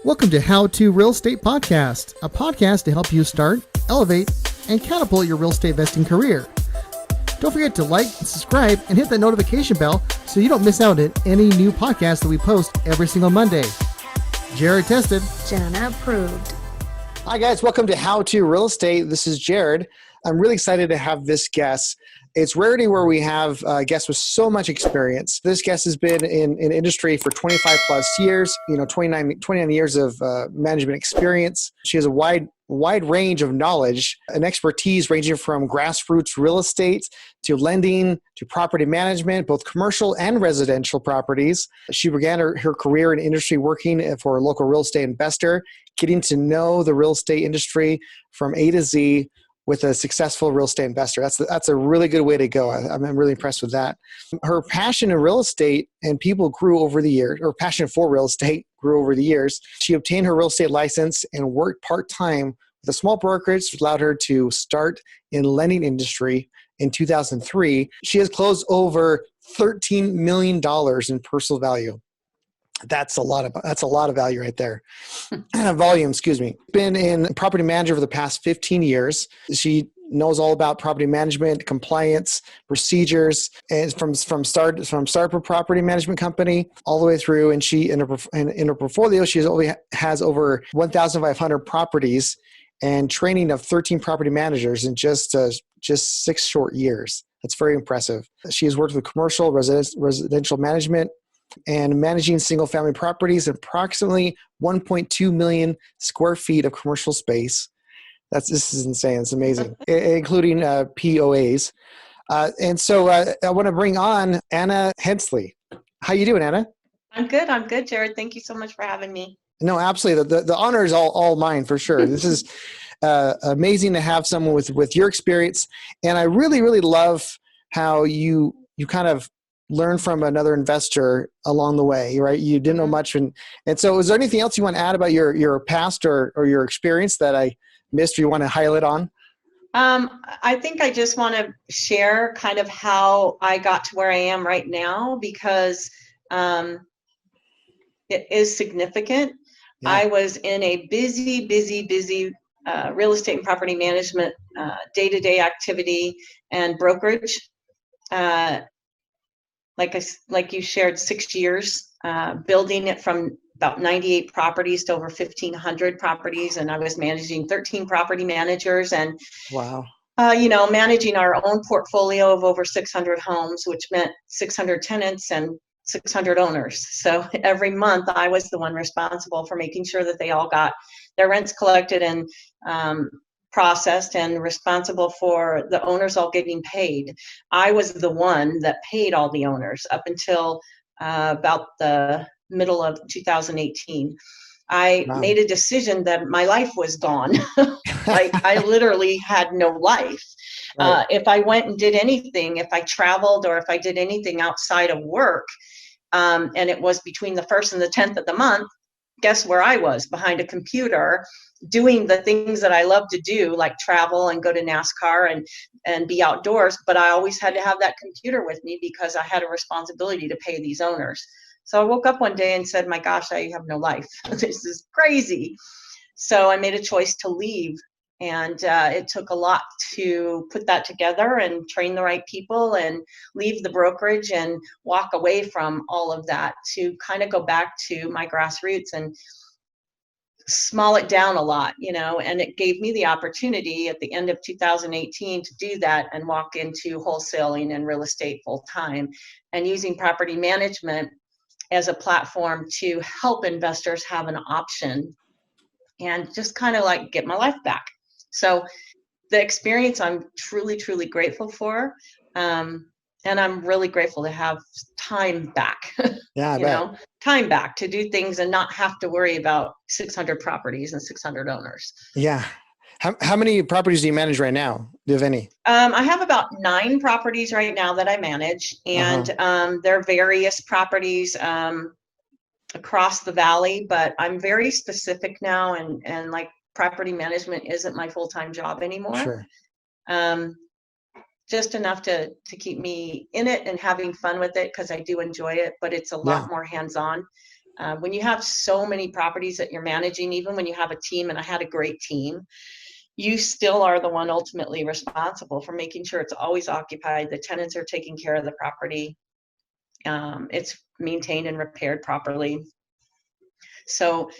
Welcome to How to Real Estate Podcast, a podcast to help you start, elevate, and catapult your real estate investing career. Don't forget to like, subscribe, and hit that notification bell so you don't miss out on any new podcasts that we post every single Monday. Jared tested. Jenna approved. Hi guys, welcome to How to Real Estate. This is Jared. I'm really excited to have this guest. It's rarity where we have guests with so much experience. This guest has been in industry for 25 plus years, 29 years of management experience. She has a wide range of knowledge and expertise ranging from grassroots real estate to lending to property management, both commercial and residential properties. She began her career in industry working for a local real estate investor, getting to know the real estate industry from A to Z with a successful real estate investor. That's a really good way to go. I'm really impressed with that. Her passion in real estate and people grew over the years, or passion for real estate grew over the years. She obtained her real estate license and worked part-time with a small brokerage, which allowed her to start in lending industry in 2003. She has closed over $13 million in personal value. That's a lot of value right there. Volume, excuse me. Been in property manager for the past 15 years. She knows all about property management, compliance, procedures, and from start for property management company all the way through. And she in her portfolio, she has over 1,500 properties and training of 13 property managers in just 6 short years. That's very impressive. She has worked with commercial, residential management, and managing single-family properties, approximately 1.2 million square feet of commercial space. This is insane. It's amazing, including POAs. And so I want to bring on Anna Hensley. How you doing, Anna? I'm good, Jared. Thank you so much for having me. No, absolutely. The honor is all mine for sure. This is amazing to have someone with your experience, and I really, really love how you kind of learn from another investor along the way, right? You didn't know much. And so is there anything else you want to add about your past or your experience that I missed or you want to highlight on? I think I just want to share kind of how I got to where I am right now, because it is significant. Yeah. I was in a busy real estate and property management day-to-day activity and brokerage. Like you shared, 6 years, building it from about 98 properties to over 1,500 properties, and I was managing 13 property managers, and wow, managing our own portfolio of over 600 homes, which meant 600 tenants and 600 owners. So every month, I was the one responsible for making sure that they all got their rents collected and processed, and responsible for the owners all getting paid. I was the one that paid all the owners up until about the middle of 2018. I made a decision that my life was gone. I literally had no life. Right. If I went and did anything, if I traveled or if I did anything outside of work, and it was between the 1st and the 10th of the month, guess where I was? Behind a computer, doing the things that I love to do, like travel and go to NASCAR and be outdoors. But I always had to have that computer with me because I had a responsibility to pay these owners. So I woke up one day and said, my gosh, I have no life. This is crazy. So I made a choice to leave. And it took a lot to put that together and train the right people and leave the brokerage and walk away from all of that to kind of go back to my grassroots and small it down a lot, and it gave me the opportunity at the end of 2018 to do that and walk into wholesaling and real estate full time, and using property management as a platform to help investors have an option and just kind of like get my life back. So the experience I'm truly, truly grateful for. And I'm really grateful to have time back. Yeah, time back to do things and not have to worry about 600 properties and 600 owners. Yeah. How many properties do you manage right now? Do you have any? I have about 9 properties right now that I manage, and they're various properties across the valley, but I'm very specific now, and like property management isn't my full-time job anymore. Sure. Just enough to keep me in it and having fun with it, because I do enjoy it, but it's a lot more hands-on. When you have so many properties that you're managing, even when you have a team, and I had a great team, you still are the one ultimately responsible for making sure it's always occupied, the tenants are taking care of the property, it's maintained and repaired properly. So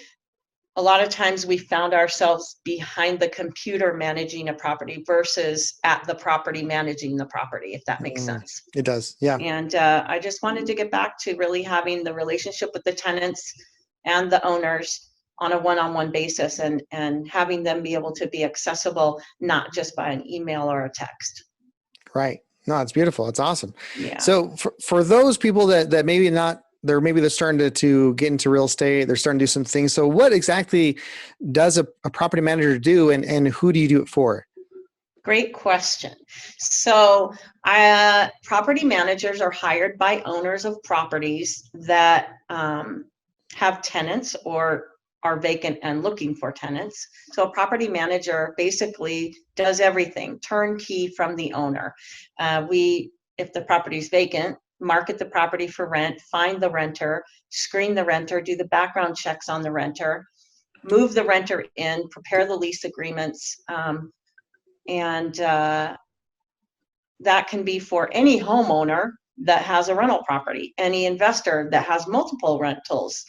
a lot of times we found ourselves behind the computer managing a property versus at the property managing the property, if that makes sense. It does. Yeah. And I just wanted to get back to really having the relationship with the tenants and the owners on a one-on-one basis, and having them be able to be accessible, not just by an email or a text. Right. No, it's beautiful. It's awesome. Yeah. So for those people that maybe not, they're starting to get into real estate, they're starting to do some things. So what exactly does a property manager do, and who do you do it for? Great question. So property managers are hired by owners of properties that have tenants or are vacant and looking for tenants. So a property manager basically does everything, turnkey from the owner. If the property is vacant, market the property for rent, find the renter, screen the renter, do the background checks on the renter, move the renter in, prepare the lease agreements, and that can be for any homeowner that has a rental property, any investor that has multiple rentals.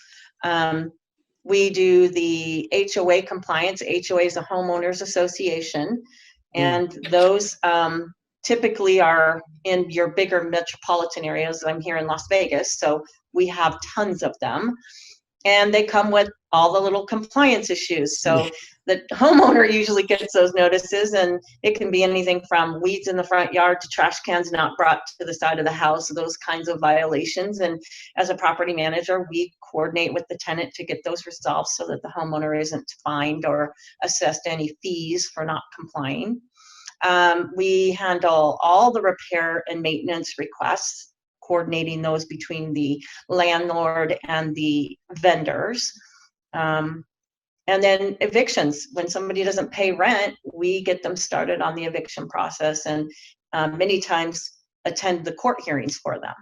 We do the HOA compliance. HOA is a homeowners association, and those typically are in your bigger metropolitan areas. I'm here in Las Vegas, so we have tons of them. And they come with all the little compliance issues. So the homeowner usually gets those notices, and it can be anything from weeds in the front yard to trash cans not brought to the side of the house, those kinds of violations. And as a property manager, we coordinate with the tenant to get those resolved so that the homeowner isn't fined or assessed any fees for not complying. We handle all the repair and maintenance requests, coordinating those between the landlord and the vendors. And then evictions. When somebody doesn't pay rent, we get them started on the eviction process, and many times attend the court hearings for them.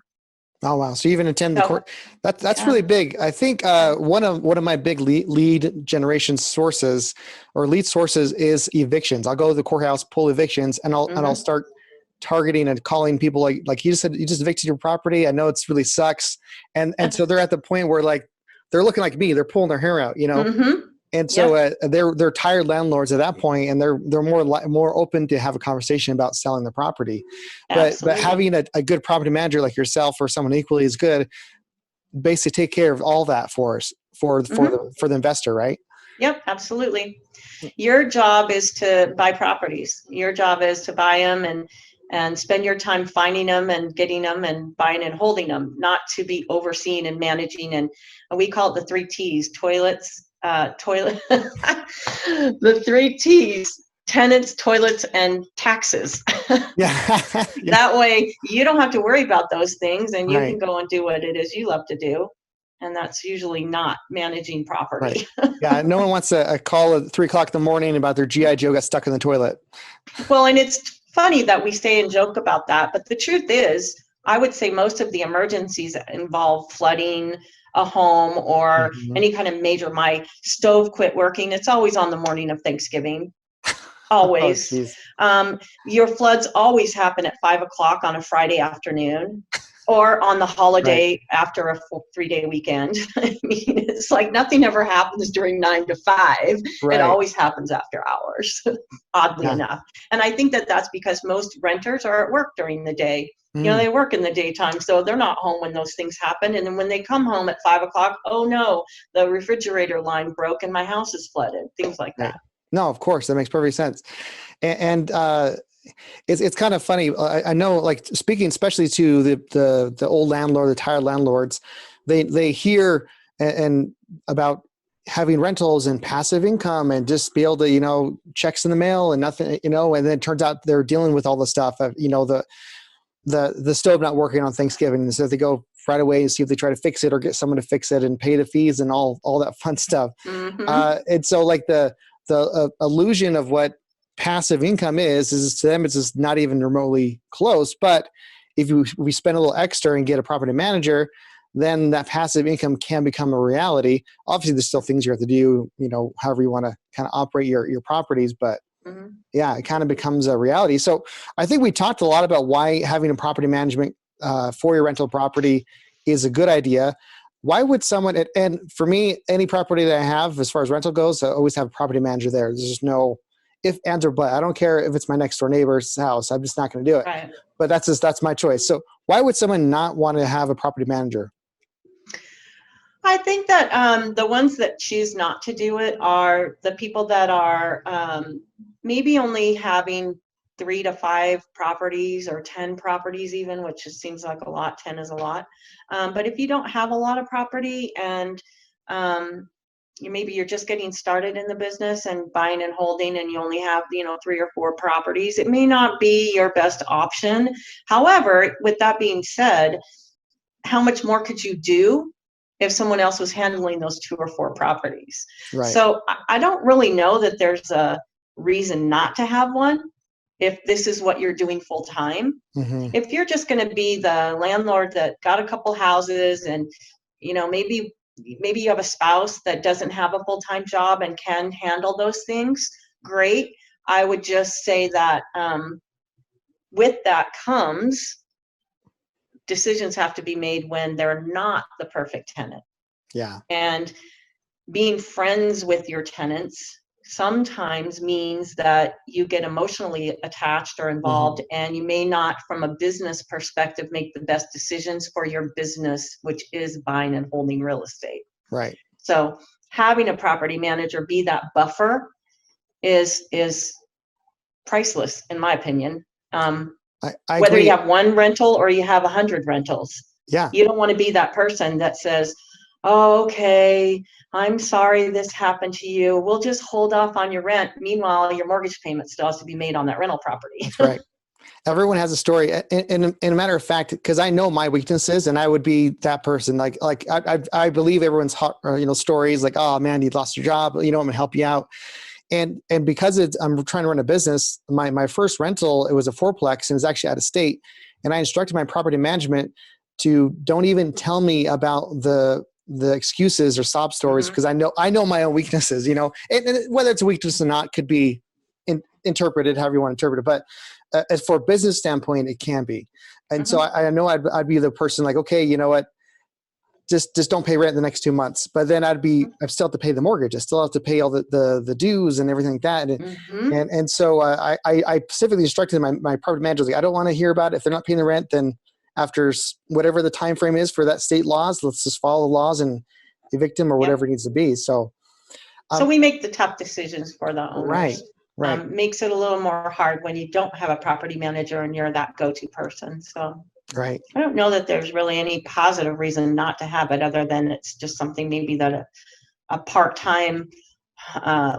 Oh, wow. So you even attend the court. That's really big. I think one of my big lead generation sources or lead sources is evictions. I'll go to the courthouse, pull evictions, and I'll start targeting and calling people like you just said, you just evicted your property. I know it's really sucks. And so they're at the point where like, they're looking like me, they're pulling their hair out, you know? And so they're tired landlords at that point, and they're more open to have a conversation about selling the property. But having a good property manager like yourself or someone equally as good, basically take care of all that for us, for the investor, right? Yep, absolutely. Your job is to buy properties. Your job is to buy them and spend your time finding them and getting them and buying and holding them, not to be overseeing and managing. And we call it the 3 T's: the 3 T's: tenants, toilets, and taxes. That way you don't have to worry about those things, and you can go and do what it is you love to do. And that's usually not managing property. Yeah, no one wants a call at 3:00 in the morning about their GI Joe got stuck in the toilet. Well, and it's funny that we say and joke about that, but the truth is, I would say most of the emergencies that involve flooding a home or any kind of major, my stove quit working, it's always on the morning of Thanksgiving. Always. Your floods always happen at 5:00 on a Friday afternoon, or on the holiday after a 3-day weekend. I mean, it's like nothing ever happens during 9 to 5. It always happens after hours, oddly enough. And I think that that's because most renters are at work during the day. You know, they work in the daytime, so they're not home when those things happen. And then when they come home at 5:00, oh no, the refrigerator line broke and my house is flooded, things like that. No, of course, that makes perfect sense. And it's kind of funny. I know, like, speaking especially to the old landlord, the tired landlords, they hear and about having rentals and passive income and just be able to, you know, checks in the mail and nothing, you know, and then it turns out they're dealing with all the stuff of, you know, the stove not working on Thanksgiving. And so they go right away and see if they try to fix it or get someone to fix it and pay the fees and all that fun stuff. And so like the illusion of what passive income is to them, it's just not even remotely close. But if we spend a little extra and get a property manager, then that passive income can become a reality. Obviously, there's still things you have to do, however you want to kind of operate your properties, but yeah, it kind of becomes a reality. So I think we talked a lot about why having a property management for your rental property is a good idea. Why would someone, and for me, any property that I have, as far as rental goes, I always have a property manager there. There's just no if, ands, or but. I don't care if it's my next door neighbor's house. I'm just not going to do it. Right. But that's my choice. So why would someone not want to have a property manager? I think that the ones that choose not to do it are the people that are maybe only having 3 to 5 properties or 10 properties even, which just seems like a lot. 10 is a lot. But if you don't have a lot of property and maybe you're just getting started in the business and buying and holding, and you only have 3 or 4 properties, it may not be your best option. However, with that being said, how much more could you do if someone else was handling those 2 or 4 properties? Right. So I don't really know that there's a reason not to have one if this is what you're doing full time. If you're just going to be the landlord that got a couple houses and maybe you have a spouse that doesn't have a full-time job and can handle those things, great. I would just say that with that comes decisions have to be made when they're not the perfect tenant. Yeah. And being friends with your tenants sometimes means that you get emotionally attached or involved, and you may not, from a business perspective, make the best decisions for your business, which is buying and holding real estate. Right. So having a property manager be that buffer is priceless, in my opinion. I Whether agree. you have 1 rental or you have 100 rentals. Yeah. You don't want to be that person that says, oh, okay, I'm sorry this happened to you. We'll just hold off on your rent. Meanwhile, your mortgage payment still has to be made on that rental property. That's right. Everyone has a story. In a matter of fact, because I know my weaknesses, and I would be that person. Like I believe everyone's stories. Like, oh man, you lost your job. I'm going to help you out. And because I'm trying to run a business, my first rental, it was a 4-plex, and it was actually out of state. And I instructed my property management to don't even tell me about the excuses or sob stories, because I know my own weaknesses. And whether it's a weakness or not could be interpreted however you want to interpret it. But as for a business standpoint, it can be. And so I know I'd be the person like, okay, you know what? Just don't pay rent the next 2 months. But then I'd still have to pay the mortgage. I still have to pay all the dues and everything like that. And so I specifically instructed my property manager, like, I don't want to hear about it. If they're not paying the rent, then after whatever the time frame is for that state laws, let's just follow the laws and evict them or whatever it needs to be. So we make the tough decisions for the owners. Right. Makes it a little more hard when you don't have a property manager and you're that go-to person. So right. I don't know that there's really any positive reason not to have it, other than it's just something maybe that a part-time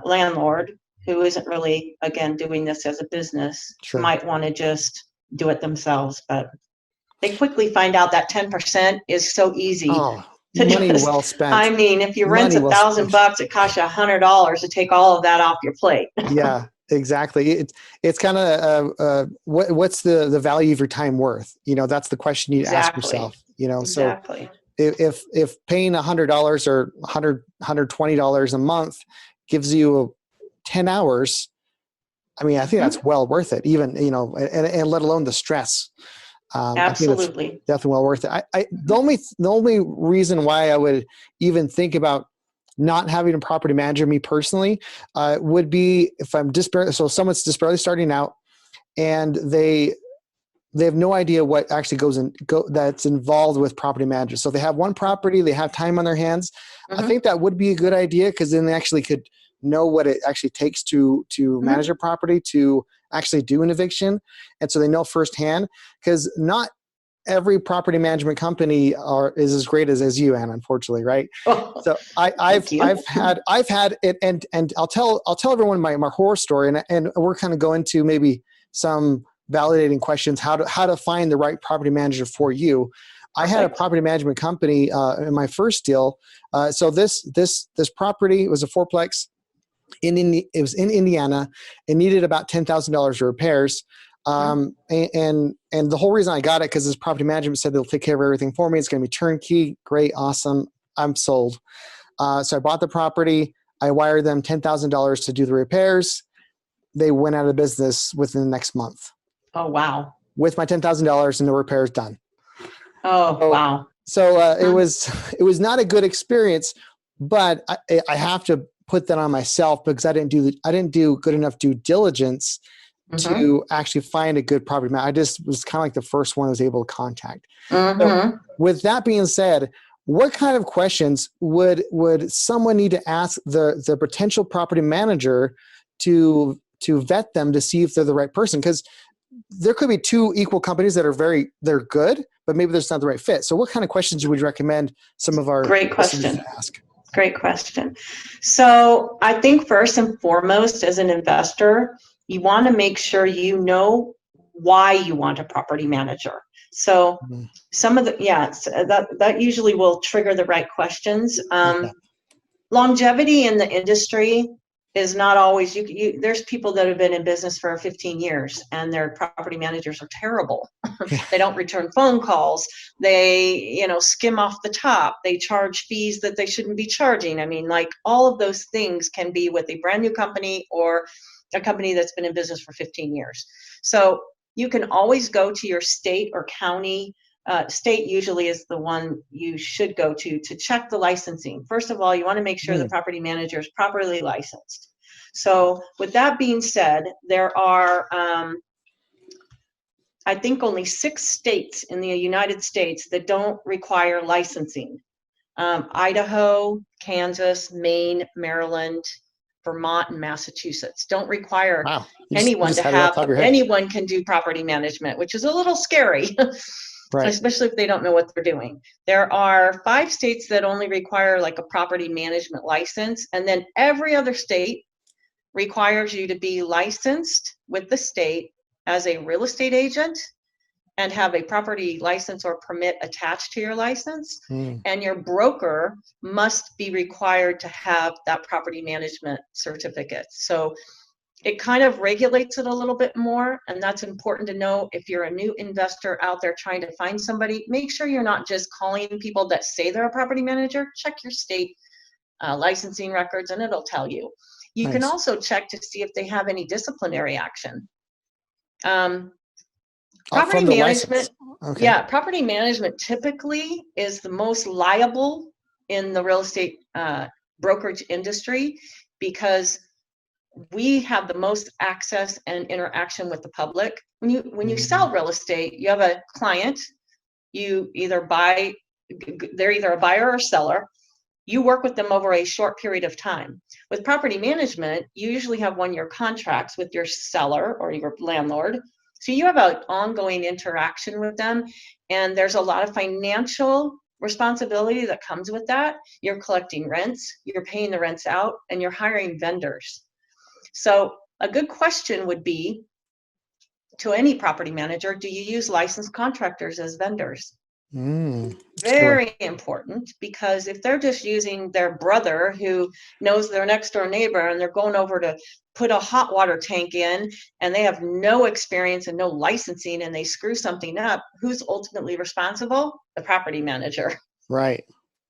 landlord who isn't really, again, doing this as a business might want to just do it themselves. But they quickly find out that 10% is so easy. Oh, money well spent. I mean, if you rent $1,000, it costs you $100 to take all of that off your plate. Yeah, exactly. It's kind of what's the value of your time worth? That's the question you ask yourself. Exactly. So if paying $100 or $120 a month gives you 10 hours, I mean, I think that's well worth it. Even and let alone the stress. Absolutely. I think definitely well worth it. The only reason why I would even think about not having a property manager, me personally, would be if I'm someone's just barely starting out and they have no idea what actually that's involved with property managers. So if they have one property, they have time on their hands. I think that would be a good idea, because then they actually could know what it actually takes to manage a property, to actually do an eviction. And so they know firsthand, because not every property management company is as great as you, Anna, unfortunately. Right. So I've had it, and I'll tell everyone my horror story, and we're kind of going to maybe some validating questions, how to find the right property manager for you. I had a property management company in my first deal. So this property was a 4-plex. It was in Indiana. It needed about $10,000 of repairs. And the whole reason I got it, because this property management said they'll take care of everything for me. It's going to be turnkey. Great. Awesome. I'm sold. So I bought the property. I wired them $10,000 to do the repairs. They went out of business within the next month. Oh, wow. With my $10,000 and the repairs done. Oh, wow. So it was not a good experience, but I have to put that on myself because I didn't do good enough due diligence to actually find a good property manager. I just was kind of like the first one I was able to contact. So with that being said, what kind of questions would someone need to ask the potential property manager to vet them to see if they're the right person? Because there could be two equal companies that they're good, but maybe there's not the right fit. So what kind of questions would you recommend some of our listeners to ask? Great question. So I think first and foremost, as an investor, you want to make sure you know why you want a property manager. So some of that usually will trigger the right questions. Longevity in the industry is not always, there's people that have been in business for 15 years and their property managers are terrible. They don't return phone calls. They, skim off the top. They charge fees that they shouldn't be charging. I mean, like all of those things can be with a brand new company or a company that's been in business for 15 years. So you can always go to your state or county. State usually is the one you should go to check the licensing. First of all, you want to make sure the property manager is properly licensed. So with that being said, there are, I think, only 6 states in the United States that don't require licensing. Idaho, Kansas, Maine, Maryland, Vermont, and Massachusetts don't require anyone to have, anyone can do property management, which is a little scary. Right. Especially if they don't know what they're doing. There are 5 states that only require like a property management license, and then every other state requires you to be licensed with the state as a real estate agent and have a property license or permit attached to your license. And your broker must be required to have that property management certificate. So it kind of regulates it a little bit more, and that's important to know. If you're a new investor out there trying to find somebody, make sure you're not just calling people that say they're a property manager. Check your state licensing records, and it'll tell you. You can also check to see if they have any disciplinary action. Property management, property management typically is the most liable in the real estate brokerage industry because we have the most access and interaction with the public. When you sell real estate, you have a client, they're either a buyer or seller. You work with them over a short period of time. With property management, you usually have 1-year contracts with your seller or your landlord. So you have an ongoing interaction with them, and there's a lot of financial responsibility that comes with that. You're collecting rents, you're paying the rents out, and you're hiring vendors. So a good question would be to any property manager, do you use licensed contractors as vendors? Very important, because if they're just using their brother who knows their next door neighbor and they're going over to put a hot water tank in and they have no experience and no licensing and they screw something up, who's ultimately responsible? The property manager. Right.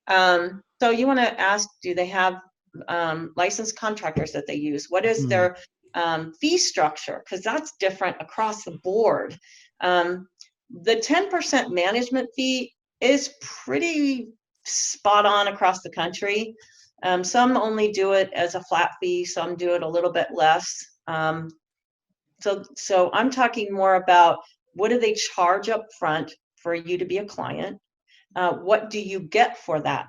So you want to ask, do they have licensed contractors that they use? What is their fee structure? Because that's different across the board. The 10% management fee is pretty spot on across the country. Some only do it as a flat fee, some do it a little bit less. So I'm talking more about, what do they charge up front for you to be a client? What do you get for that?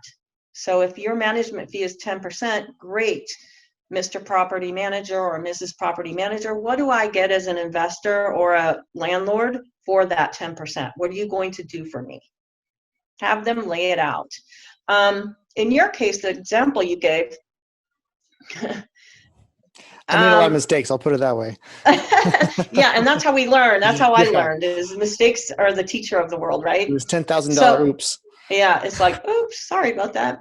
So if your management fee is 10%, great, Mr. Property Manager or Mrs. Property Manager, what do I get as an investor or a landlord for that 10%? What are you going to do for me? Have them lay it out. In your case, the example you gave, I made a lot of mistakes, I'll put it that way. Yeah, and that's how we learn. That's how I learned, is mistakes are the teacher of the world, right? It was $10,000 oops. Yeah, it's like, oops, sorry about that.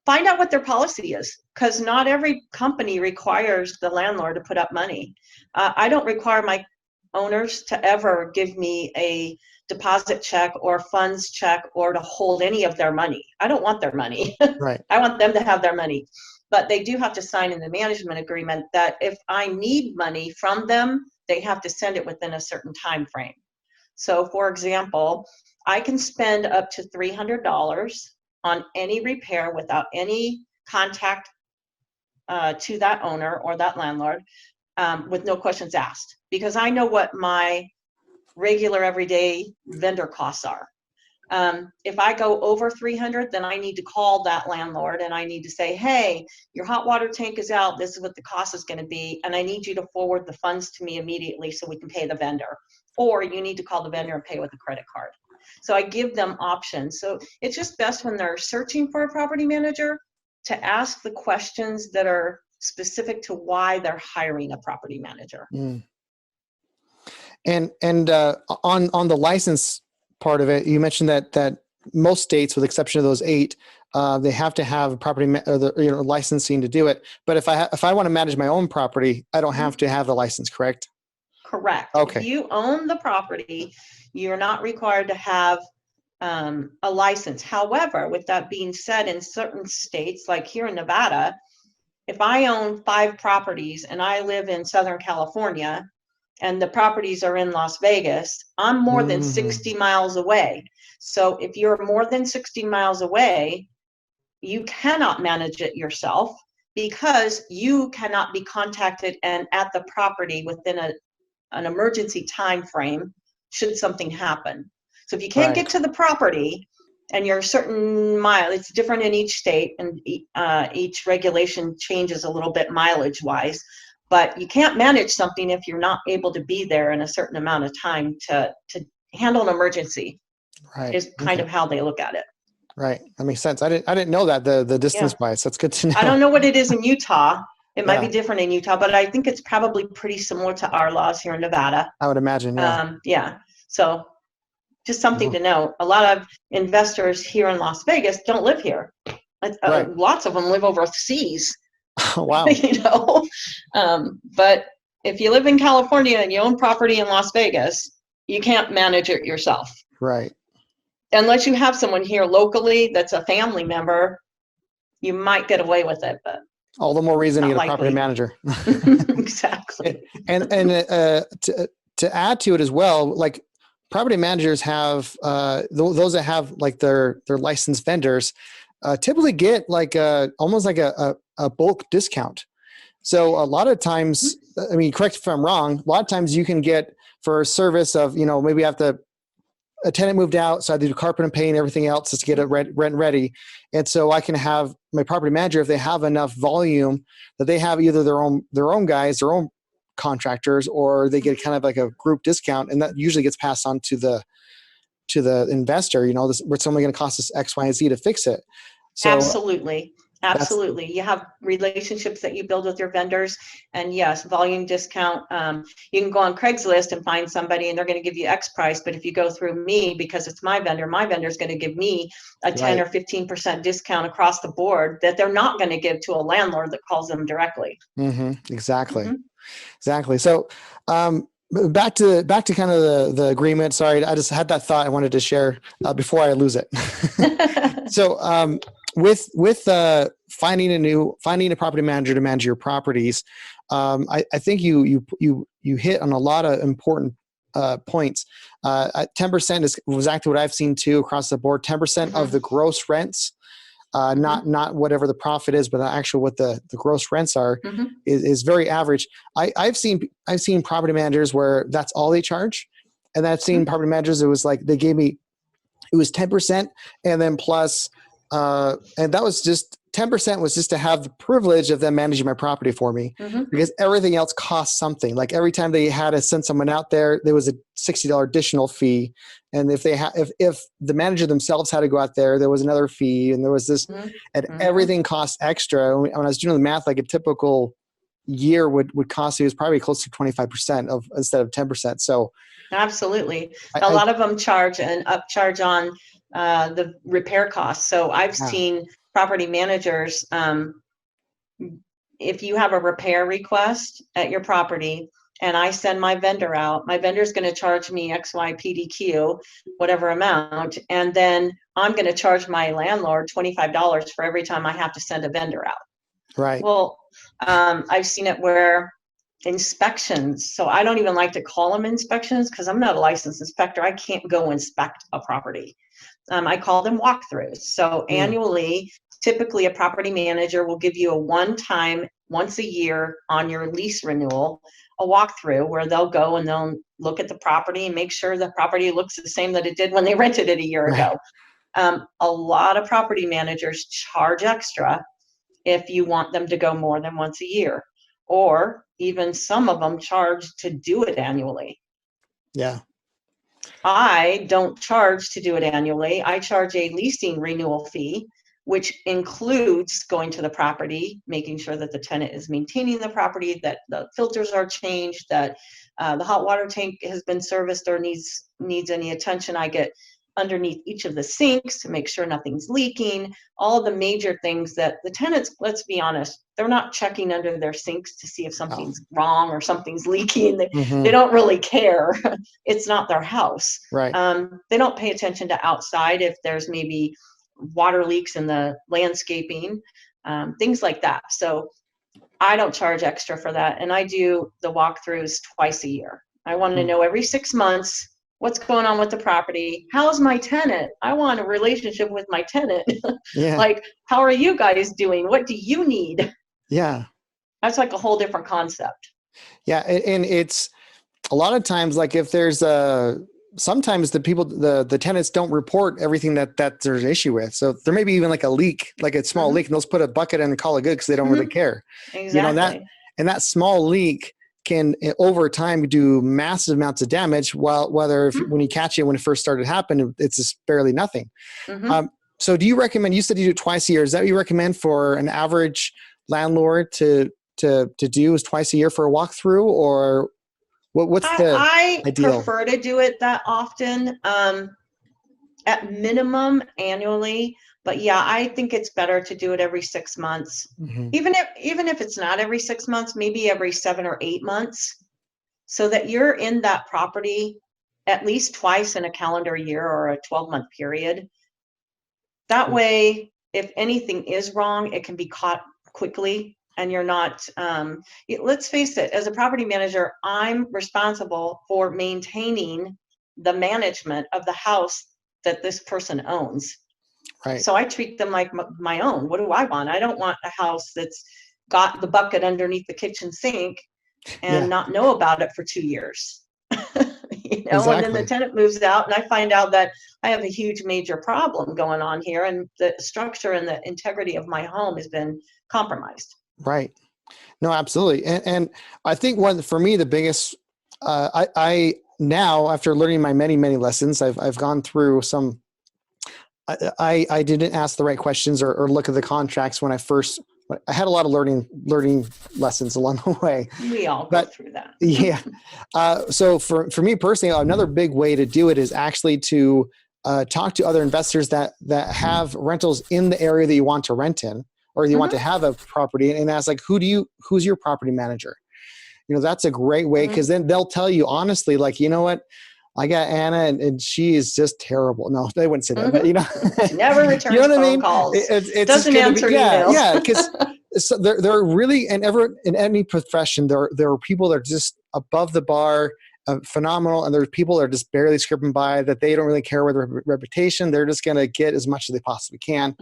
find out what their policy is, because not every company requires the landlord to put up money. I don't require my owners to ever give me a deposit check or funds check or to hold any of their money. I don't want their money. Right. I want them to have their money. But they do have to sign in the management agreement that if I need money from them, they have to send it within a certain time frame. So for example, I can spend up to $300 on any repair without any contact to that owner or that landlord, with no questions asked, because I know what my regular everyday vendor costs are. If I go over 300, then I need to call that landlord and I need to say, hey, your hot water tank is out. This is what the cost is going to be. And I need you to forward the funds to me immediately so we can pay the vendor. Or you need to call the vendor and pay with a credit card. So I give them options. So it's just best when they're searching for a property manager to ask the questions that are specific to why they're hiring a property manager. Mm. And on the license part of it, you mentioned that most states, with the exception of those 8, they have to have a property licensing to do it. But if I want to manage my own property, I don't have to have the license, correct? Correct. Okay. If you own the property, you're not required to have a license. However, with that being said, in certain states, like here in Nevada, if I own 5 properties and I live in Southern California and the properties are in Las Vegas, I'm more than 60 miles away. So if you're more than 60 miles away, you cannot manage it yourself because you cannot be contacted and at the property within an emergency time frame should something happen. So if you can't get to the property and you're a certain mile, it's different in each state, and each regulation changes a little bit mileage wise, but you can't manage something if you're not able to be there in a certain amount of time to handle an emergency. Right. Is kind of how they look at it. Right. That makes sense. I didn't know that the distance wise. That's good to know. I don't know what it is in Utah. It might be different in Utah, but I think it's probably pretty similar to our laws here in Nevada. I would imagine. Yeah. So just something to know. A lot of investors here in Las Vegas don't live here. Lots of them live overseas. Wow. But if you live in California and you own property in Las Vegas, you can't manage it yourself. Right. Unless you have someone here locally that's a family member, you might get away with it, but all the more reason to get a property manager. Exactly. And to add to it as well, like property managers have those that have like their licensed vendors typically get like almost like a bulk discount. So a lot of times, I mean, correct if I'm wrong, a lot of times you can get for a service of, maybe a tenant moved out, so I do carpet and paint, everything else just to get it rent ready. And so I can have my property manager, if they have enough volume, that they have either their own guys, their own contractors, or they get kind of like a group discount, and that usually gets passed on to the investor. It's only going to cost us X, Y, and Z to fix it. So Absolutely. You have relationships that you build with your vendors, and yes, volume discount. You can go on Craigslist and find somebody and they're going to give you X price. But if you go through me, because it's my vendor is going to give me a 10 or 15% discount across the board that they're not going to give to a landlord that calls them directly. Mm-hmm. Exactly. So, back to kind of the agreement. Sorry, I just had that thought I wanted to share before I lose it. So, with finding a property manager to manage your properties, I think you hit on a lot of important points. 10% was exactly what I've seen too across the board. 10% of the gross rents, not whatever the profit is, but actually what the gross rents are is very average. I've seen property managers where that's all they charge, and I've seen property managers it was like they gave me it was 10% and then plus. And that was just 10% was just to have the privilege of them managing my property for me, because everything else costs something. Like every time they had to send someone out there was a $60 additional fee. And if the manager themselves had to go out there was another fee, and there was this, and everything costs extra. When I was doing the math, like a typical year would cost you is probably close to 25% instead of 10%. So absolutely. A lot of them charge an upcharge on the repair costs. So I've seen property managers, if you have a repair request at your property and I send my vendor out, my vendor's going to charge me XYPDQ, whatever amount, and then I'm going to charge my landlord $25 for every time I have to send a vendor out. Right. Well, I've seen it where inspections, so I don't even like to call them inspections because I'm not a licensed inspector. I can't go inspect a property. I call them walkthroughs. So annually, typically a property manager will give you a one-time, once a year on your lease renewal, a walkthrough where they'll go and they'll look at the property and make sure the property looks the same that it did when they rented it a year ago. A lot of property managers charge extra if you want them to go more than once a year, or even some of them charge to do it annually. Yeah. I don't charge to do it annually. I charge a leasing renewal fee, which includes going to the property, making sure that the tenant is maintaining the property, that the filters are changed, that the hot water tank has been serviced or needs any attention. I get underneath each of the sinks to make sure nothing's leaking, all the major things that the tenants, let's be honest, they're not checking under their sinks to see if something's wrong or something's leaking. They don't really care. It's not their house. Right. They don't pay attention to outside if there's maybe water leaks in the landscaping, things like that. So I don't charge extra for that. And I do the walkthroughs twice a year. I want to know every 6 months, what's going on with the property? How's my tenant? I want a relationship with my tenant. Yeah. Like, how are you guys doing? What do you need? Yeah. That's like a whole different concept. Yeah. And it's a lot of times, like if there's sometimes the tenants don't report everything that there's an issue with. So there may be even like a leak, like a small leak, and they'll just put a bucket in and call it good because they don't really care. Exactly. That small leak can over time do massive amounts of damage, when you catch it when it first started happening, it's just barely nothing. So do you recommend, you said you do it twice a year, is that what you recommend for an average landlord to do, is twice a year for a walkthrough, or what's the I ideal? prefer to do it that often, at minimum annually. But yeah, I think it's better to do it every 6 months. Even if it's not every 6 months, maybe every 7 or 8 months, so that you're in that property at least twice in a calendar year or a 12-month period. That way, if anything is wrong, it can be caught quickly. And you're not, let's face it, as a property manager, I'm responsible for maintaining the management of the house that this person owns. Right. So I treat them like my own. What do I want? I don't want a house that's got the bucket underneath the kitchen sink and not know about it for 2 years. Exactly. And then the tenant moves out and I find out that I have a huge major problem going on here, and the structure and the integrity of my home has been compromised. Right. No, absolutely. And I think for me, the biggest, I now, after learning my many, many lessons, I've gone through some, I didn't ask the right questions or look at the contracts when I had a lot of learning lessons along the way. We all go through that. Yeah. So for me personally, another big way to do it is actually to talk to other investors that have rentals in the area that you want to rent in, or you want to have a property, and ask like, who's your property manager? That's a great way, because then they'll tell you honestly, like, you know what, I got Anna and she is just terrible. No, they wouldn't say that, but She never returns phone calls. It doesn't answer emails. Yeah, because there are really, and in any profession, there are people that are just above the bar, phenomenal, and there's people that are just barely scraping by, that they don't really care with their reputation. They're just going to get as much as they possibly can.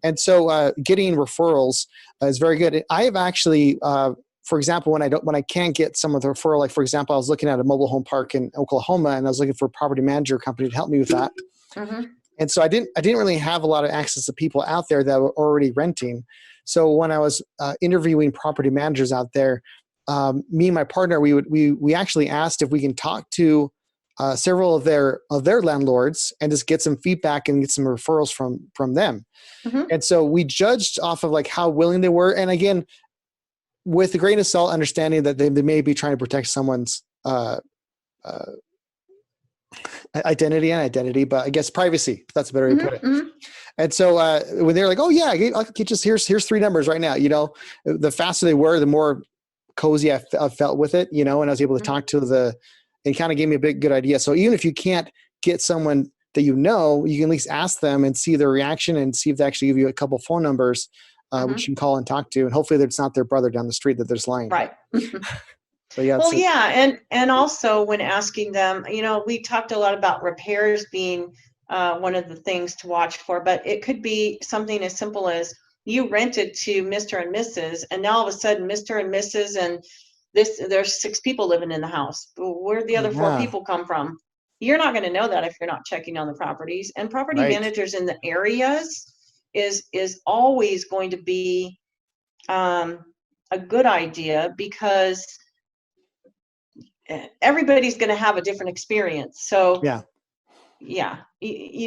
And so getting referrals is very good. I have actually, for example, when I can't get some of the referral, like for example, I was looking at a mobile home park in Oklahoma, and I was looking for a property manager company to help me with that. And so I didn't really have a lot of access to people out there that were already renting. So when I was interviewing property managers out there, me and my partner, we actually asked if we can talk to several of their landlords and just get some feedback and get some referrals from them. And so we judged off of like how willing they were, and again, with a grain of salt, understanding that they may be trying to protect someone's identity, but I guess privacy. That's a better way to put it. And so when they're like, "Oh yeah, I'll get just here's three numbers right now," the faster they were, the more cozy I felt with it, and I was able to talk to and kind of gave me a good idea. So even if you can't get someone that you can at least ask them and see their reaction and see if they actually give you a couple phone numbers, which you can call and talk to, and hopefully it's not their brother down the street that they're just lying. Right. So yeah. Well, and also when asking them, we talked a lot about repairs being one of the things to watch for, but it could be something as simple as you rented to Mr. and Mrs. and now all of a sudden Mr. and Mrs. and there's 6 people living in the house. Where'd the other 4 people come from? You're not going to know that if you're not checking on the properties. And property managers in the areas is always going to be a good idea, because everybody's going to have a different experience. So you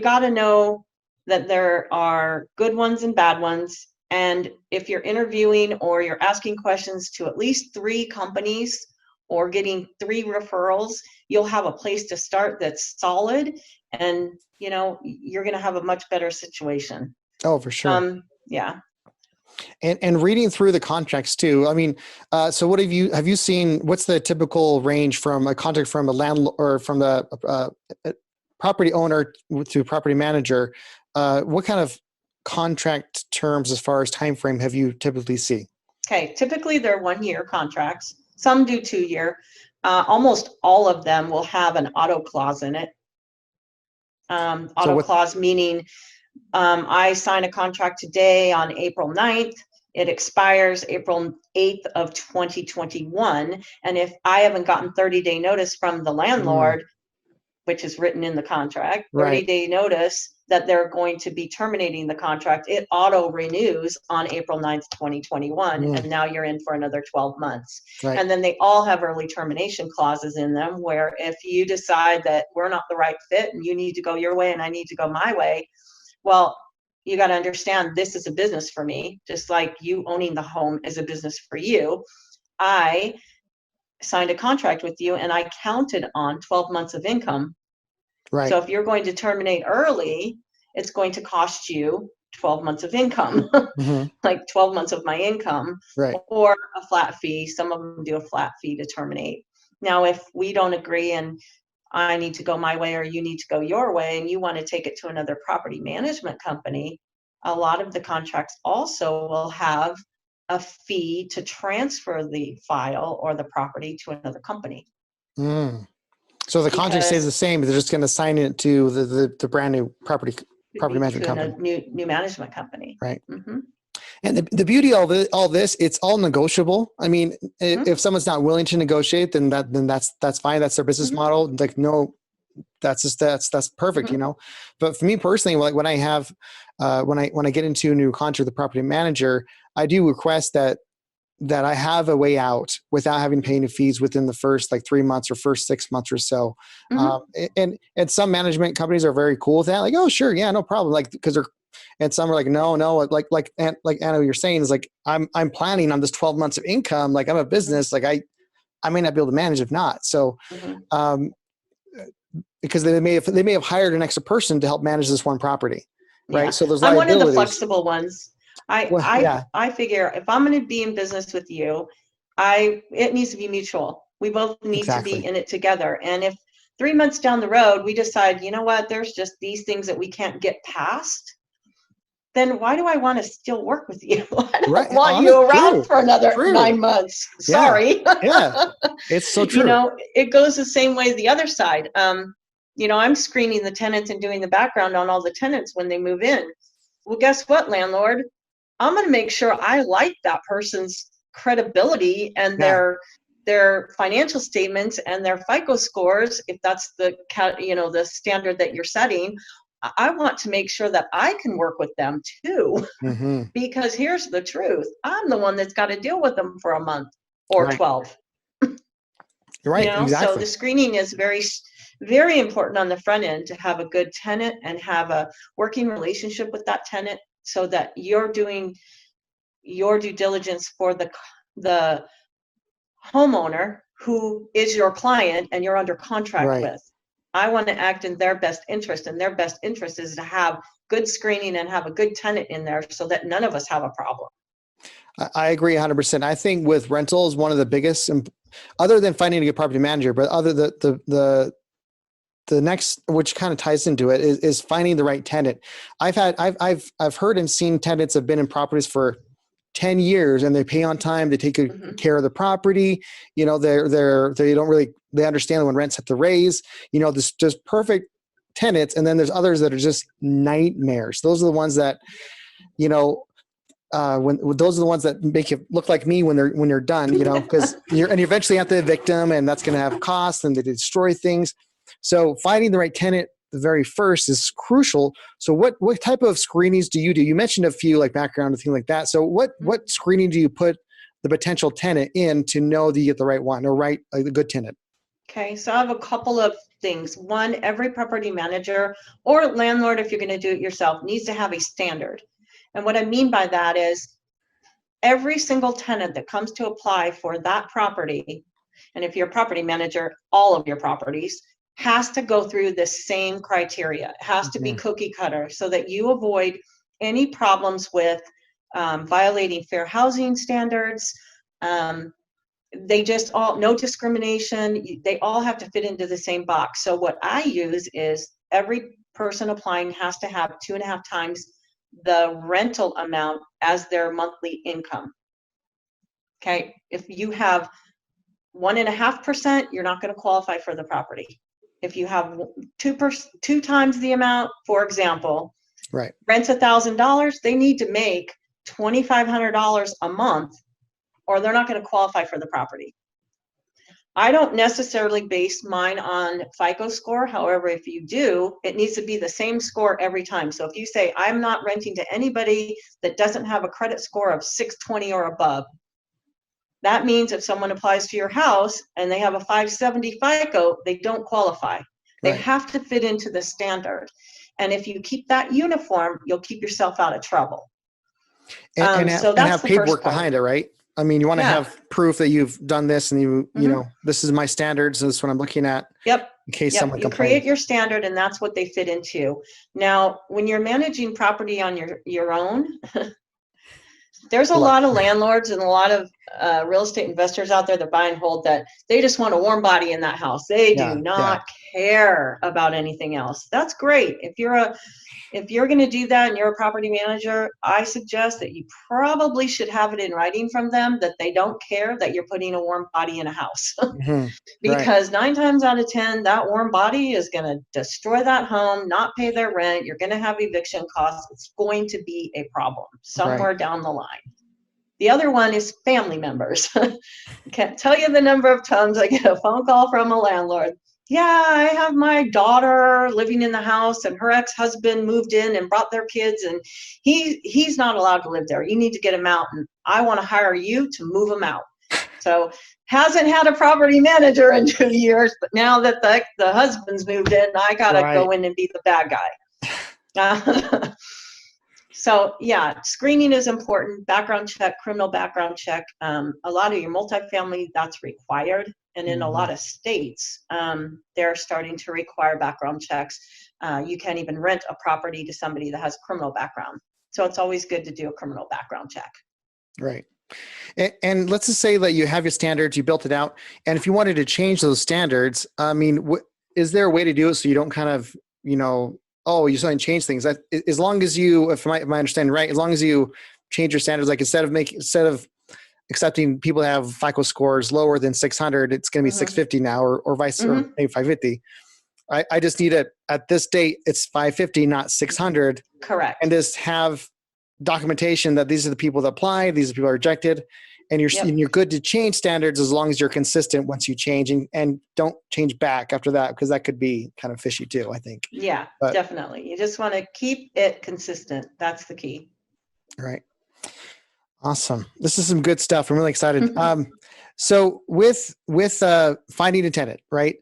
got to know that there are good ones and bad ones. And if you're interviewing or you're asking questions to at least 3 companies or getting 3 referrals, you'll have a place to start that's solid, and you're going to have a much better situation. Oh, for sure. Yeah. And reading through the contracts too. I mean, so what have you seen? What's the typical range from a contract from a landlord or from the property owner to property manager? What kind of contract terms as far as time frame have you typically see? Okay, typically they're 1-year contracts. Some do 2-year. Almost all of them will have an auto clause in it. Clause meaning I sign a contract today on April 9th. It expires April 8th of 2021. And if I haven't gotten 30-day notice from the landlord, which is written in the contract, 30-day notice that they're going to be terminating the contract, it auto renews on April 9th, 2021. And now you're in for another 12 months. And then they all have early termination clauses in them, where if you decide that we're not the right fit and you need to go your way and I need to go my way, well, you got to understand, this is a business for me, just like you owning the home is a business for you. I signed a contract with you and I counted on 12 months of income. Right. So if you're going to terminate early, it's going to cost you 12 months of income, like 12 months of my income, or a flat fee. Some of them do a flat fee to terminate. Now, if we don't agree and I need to go my way or you need to go your way and you want to take it to another property management company, a lot of the contracts also will have a fee to transfer the file or the property to another company. So the contract stays the same, but they're just going to assign it to the brand new property management company. A new management company. Right. And the beauty of all this, it's all negotiable. I mean, if someone's not willing to negotiate, then that's fine. That's their business model. Like, no, that's perfect, But for me personally, like when I have, when I get into a new contract with the property manager, I do request that I have a way out without having to pay any fees within the first 3 months or first 6 months or so. And some management companies are very cool with that. Like, oh, sure. Yeah, no problem. Like, because and some are like, no, like Anna, you're saying is like, I'm planning on this 12 months of income. Like, I'm a business. Like I may not be able to manage if not. So, because they may have hired an extra person to help manage this one property. Right. So there's I'm one of the flexible ones. I figure if I'm going to be in business with you, it needs to be mutual. We both need to be in it together. And if 3 months down the road, we decide, you know what, there's just these things that we can't get past, then why do I want to still work with you? I don't want you around for another 9 months. Sorry. Yeah. It's so true. It goes the same way the other side. I'm screening the tenants and doing the background on all the tenants when they move in. Well, guess what, landlord? I'm going to make sure I like that person's credibility and their financial statements and their FICO scores. If that's the standard that you're setting, I want to make sure that I can work with them too, because here's the truth. I'm the one that's got to deal with them for a month or 12. You're right. Exactly. So the screening is very, very important on the front end, to have a good tenant and have a working relationship with that tenant, so that you're doing your due diligence for the homeowner who is your client and you're under contract with. I want to act in their best interest, and their best interest is to have good screening and have a good tenant in there so that none of us have a problem. I agree 100%. I think with rentals, one of the biggest, other than finding a good property manager, but the next, which kind of ties into it, is finding the right tenant. I've heard and seen tenants have been in properties for 10 years and they pay on time. They take good care of the property. You know, they understand when rents have to raise, you know, there's just perfect tenants. And then there's others that are just nightmares. Those are the ones that, you know, when those are the ones that make you look like me when you're done, you know, because you eventually have to evict them, and that's going to have costs, and they destroy things. So finding the right tenant the very first is crucial. So what type of screenings do? You mentioned a few, like background and things like that. So what screening do you put the potential tenant in to know that you get the right one, or a good tenant? Okay, so I have a couple of things. One, every property manager or landlord, if you're going to do it yourself, needs to have a standard. And what I mean by that is every single tenant that comes to apply for that property, and if you're a property manager, all of your properties, has to go through the same criteria. It has to be cookie cutter so that you avoid any problems with violating fair housing standards. They just no discrimination. They all have to fit into the same box. So what I use is every person applying has to have 2.5 times the rental amount as their monthly income. Okay, if you have 1.5%, you're not going to qualify for the property. If you have 2 times the amount, for example, right, rents $1,000, they need to make $2,500 a month, or they're not going to qualify for the property. I don't necessarily base mine on FICO score. However, if you do, it needs to be the same score every time. So if you say, I'm not renting to anybody that doesn't have a credit score of 620 or above, that means if someone applies to your house and they have a 570 FICO, they don't qualify. They have to fit into the standard. And if you keep that uniform, you'll keep yourself out of trouble. And so that's have the paperwork first part. behind it, right? I mean, you want to have proof that you've done this, and you know, this is my standards. This is what I'm looking at. Yep. In case someone you complains. create your standard, and that's what they fit into. Now, when you're managing property on your own, there's a lot of landlords and a lot of real estate investors out there that buy and hold that they just want a warm body in that house. They do not care about anything else. That's great. If you're going to do that and you're a property manager, I suggest that you probably should have it in writing from them that they don't care that you're putting a warm body in a house. Because 9 times out of 10, that warm body is going to destroy that home, not pay their rent. You're going to have eviction costs. It's going to be a problem somewhere down the line. The other one is family members. Can't tell you the number of times I get a phone call from a landlord. Yeah, I have my daughter living in the house, and her ex-husband moved in and brought their kids, and he's not allowed to live there. You need to get him out, and I want to hire you to move him out. So hasn't had a property manager in 2 years, but now that the husband's moved in, I got to go in and be the bad guy. So yeah, screening is important. Background check, criminal background check. A lot of your multifamily, that's required. And in a lot of states, they're starting to require background checks. You can't even rent a property to somebody that has criminal background. So it's always good to do a criminal background check. Right. And let's just say that you have your standards, you built it out. And if you wanted to change those standards, I mean, is there a way to do it so you don't kind of, you know, you suddenly change things? As long as you, if my understanding right, as long as you change your standards, like instead of accepting people that have FICO scores lower than 600, it's going to be 650 now, or vice or maybe 550. I just need it at this date. It's 550, not 600. Correct. And just have documentation that these are the people that apply, these are the people that are rejected, and you're good to change standards as long as you're consistent once you change, and don't change back after that, because that could be kind of fishy too, I think. Yeah, definitely. You just want to keep it consistent. That's the key. Right. Awesome. This is some good stuff. I'm really excited. So with finding a tenant, right?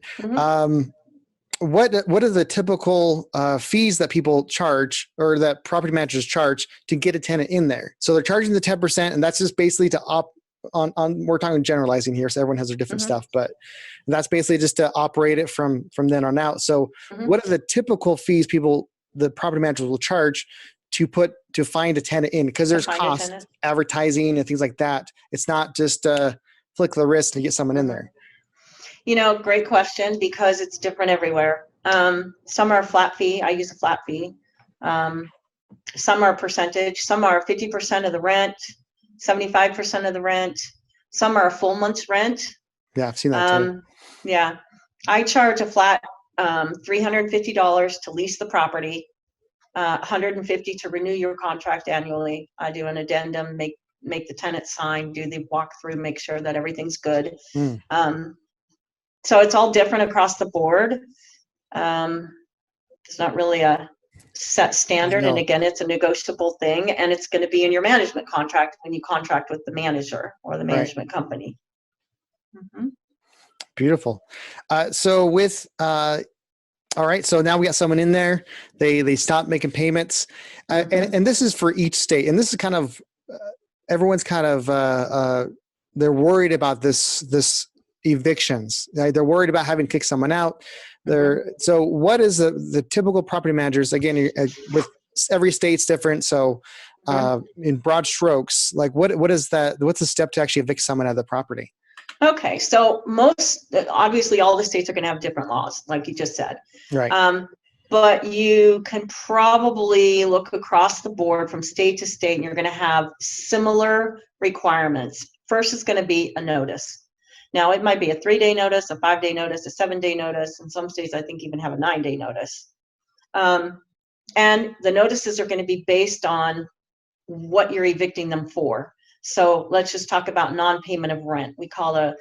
What are the typical fees that people charge, or that property managers charge, to get a tenant in there? So they're charging the 10%, and that's just basically to we're talking generalizing here, so everyone has their different Mhm. stuff, but that's basically just to operate it from then on out. So Mhm. what are the typical fees the property managers will charge to find a tenant in? Because To there's find a cost, tenant. advertising and things like that. It's not just flick the wrist and get someone in Mhm. there. Great question, because it's different everywhere. Some are flat fee. I use a flat fee. Some are percentage. Some are 50% of the rent, 75% of the rent. Some are a full month's rent. Yeah, I've seen that too. Yeah. I charge a flat $350 to lease the property, $150 to renew your contract annually. I do an addendum, make the tenant sign, do the walkthrough, make sure that everything's good. Mm. So it's all different across the board. It's not really a set standard. And No. again, it's a negotiable thing, and it's going to be in your management contract when you contract with the manager or the Right. management company. Mhm. Beautiful. So with all right, so now we got someone in there. They stop making payments, and this is for each state. And this is kind of everyone's kind of they're worried about this evictions. They're worried about having to kick someone out. So what is the typical property managers, again, with every state's different, so in broad strokes, like what is that, what's the step to actually evict someone out of the property? Okay, so obviously all the states are going to have different laws, like you just said. Right. But you can probably look across the board from state to state, and you're going to have similar requirements. First is going to be a notice. Now, it might be a 3-day notice, a 5-day notice, a 7-day notice, and some states I think even have a 9-day notice. And the notices are going to be based on what you're evicting them for. So let's just talk about non-payment of rent. We call a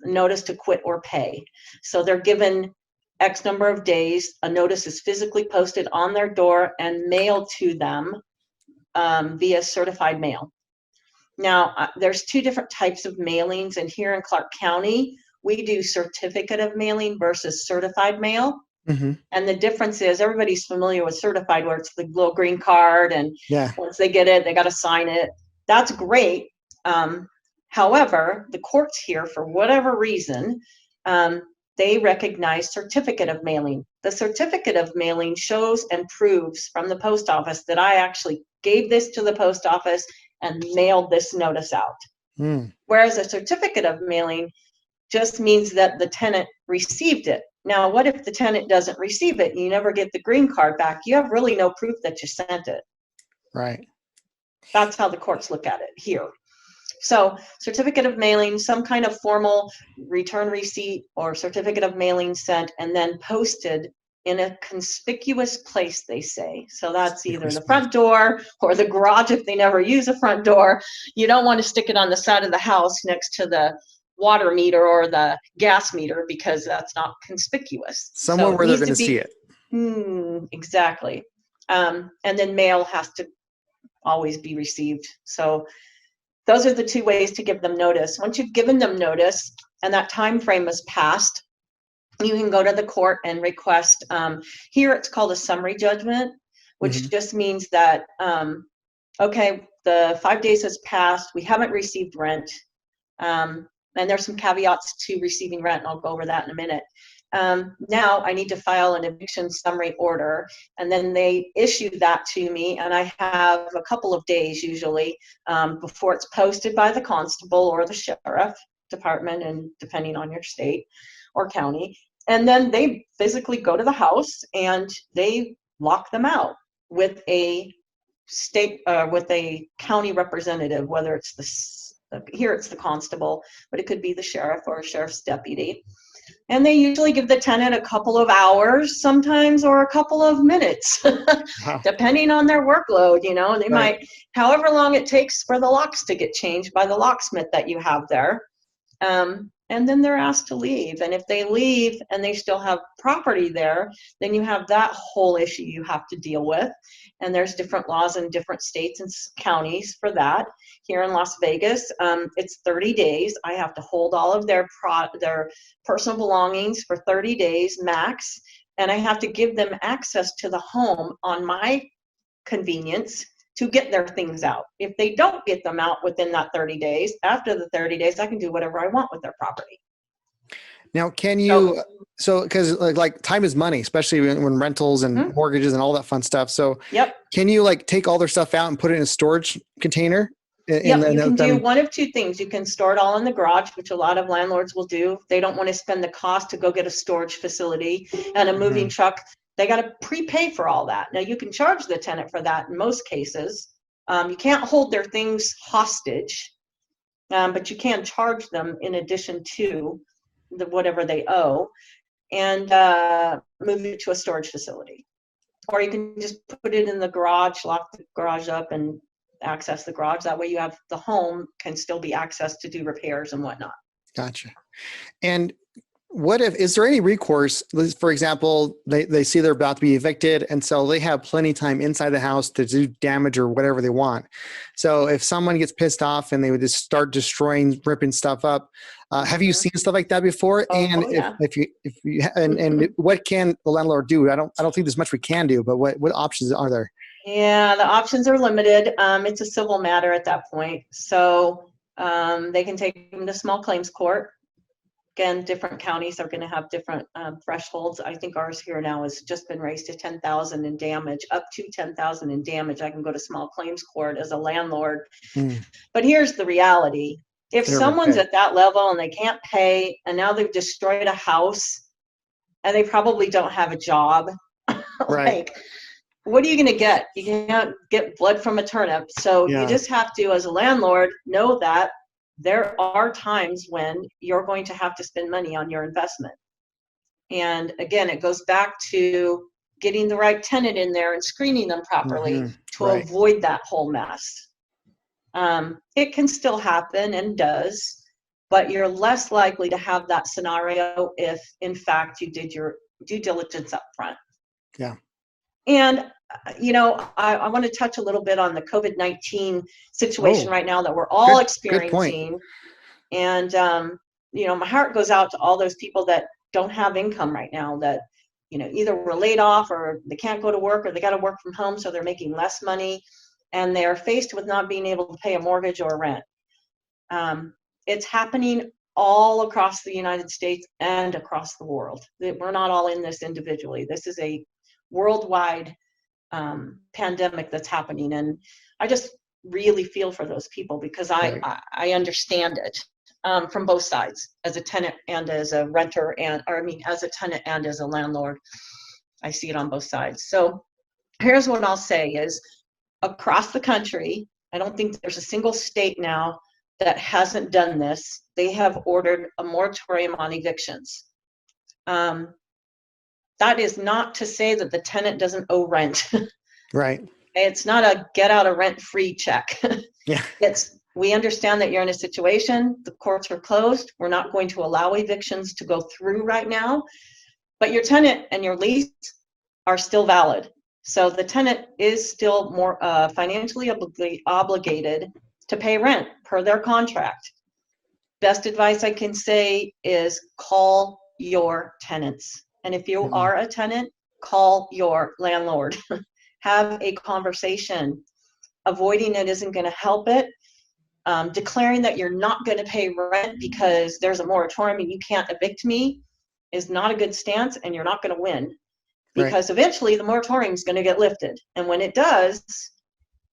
notice to quit or pay. So they're given X number of days. A notice is physically posted on their door and mailed to them via certified mail. Now, there's 2 different types of mailings, and here in Clark County, we do certificate of mailing versus certified mail. Mm-hmm. And the difference is everybody's familiar with certified, where it's the little green card, and Yeah. once they get it, they got to sign it. That's great. However, the courts here, for whatever reason, they recognize certificate of mailing. The certificate of mailing shows and proves from the post office that I actually gave this to the post office and mailed this notice out. Whereas a certificate of mailing just means that the tenant received it. Now, what if the tenant doesn't receive it? You never get the green card back. You have really no proof that you sent it. Right. That's how the courts look at it here. So certificate of mailing, some kind of formal return receipt or certificate of mailing sent and then posted in a conspicuous place, they say. So that's either the front door or the garage if they never use a front door. You don't want to stick it on the side of the house next to the water meter or the gas meter, because that's not conspicuous. Somewhere where they're going to see it. Exactly. And then mail has to always be received. So those are the 2 ways to give them notice. Once you've given them notice and that time frame has passed, you can go to the court and request, here it's called a summary judgment, which just means that, okay, the 5 days has passed, we haven't received rent, and there's some caveats to receiving rent, and I'll go over that in a minute. Now I need to file an eviction summary order, and then they issue that to me, and I have a couple of days usually before it's posted by the constable or the sheriff department, and depending on your state or county. And then they physically go to the house and they lock them out with a county representative, whether it's here it's the constable, but it could be the sheriff or a sheriff's deputy. And they usually give the tenant a couple of hours sometimes, or a couple of minutes, depending on their workload. They might, however long it takes for the locks to get changed by the locksmith that you have there. And then they're asked to leave. And if they leave and they still have property there, then you have that whole issue you have to deal with. And there's different laws in different states and counties for that. Here in Las Vegas, it's 30 days. I have to hold all of their personal belongings for 30 days max. And I have to give them access to the home on my convenience to get their things out. If they don't get them out within that 30 days, after the 30 days, I can do whatever I want with their property. Now, can you, so because like time is money, especially when rentals and mortgages and all that fun stuff. So yep. Can you like take all their stuff out and put it in a storage container? Yep, you can do one of two things. You can store it all in the garage, which a lot of landlords will do. They don't want to spend the cost to go get a storage facility and a moving truck. They got to prepay for all that. Now, you can charge the tenant for that in most cases. You can't hold their things hostage, but you can charge them in addition to whatever they owe, and move it to a storage facility. Or you can just put it in the garage, lock the garage up, and access the garage. That way you have the home can still be accessed to do repairs and whatnot. Gotcha. And what if, is there any recourse? For example, they see they're about to be evicted, and so they have plenty of time inside the house to do damage or whatever they want. So if someone gets pissed off and they would just start destroying, ripping stuff up, have you seen stuff like that before? And if you and what can the landlord do? I don't think there's much we can do, but what options are there? Yeah, the options are limited. It's a civil matter at that point. So they can take them to small claims court. Again, different counties are going to have different thresholds. I think ours here now has just been raised to 10,000 in damage, up to 10,000 in damage. I can go to small claims court as a landlord. But here's the reality. If someone's at that level and they can't pay, and now they've destroyed a house and they probably don't have a job, like, what are you going to get? You can't get blood from a turnip. So you just have to, as a landlord, know that there are times when you're going to have to spend money on your investment. And again, it goes back to getting the right tenant in there and screening them properly to avoid that whole mess. It can still happen and does, but you're less likely to have that scenario if, in fact, you did your due diligence up front. Yeah. And, you know, I want to touch a little bit on the COVID-19 situation right now that we're all experiencing. And, you know, my heart goes out to all those people that don't have income right now, that, you know, either were laid off or they can't go to work or they got to work from home, so they're making less money and they are faced with not being able to pay a mortgage or rent. It's happening all across the United States and across the world. We're not all in this individually. This is a worldwide pandemic that's happening, and I just really feel for those people because I understand it from both sides, as a tenant and as a renter, and as a tenant and as a landlord. I see it on both sides. So here's what I'll say is, across the country, I don't think there's a single state now that hasn't done this. They have ordered a moratorium on evictions. That is not to say that the tenant doesn't owe rent. Right. It's not a get out of rent free check. Yeah. We understand that you're in a situation, the courts are closed. We're not going to allow evictions to go through right now, but your tenant and your lease are still valid. So the tenant is still more financially obligated to pay rent per their contract. Best advice I can say is call your tenants. And if you are a tenant, call your landlord. Have a conversation. Avoiding it isn't going to help it. Declaring that you're not going to pay rent because there's a moratorium and you can't evict me is not a good stance, and you're not going to win. Because eventually the moratorium is going to get lifted. And when it does,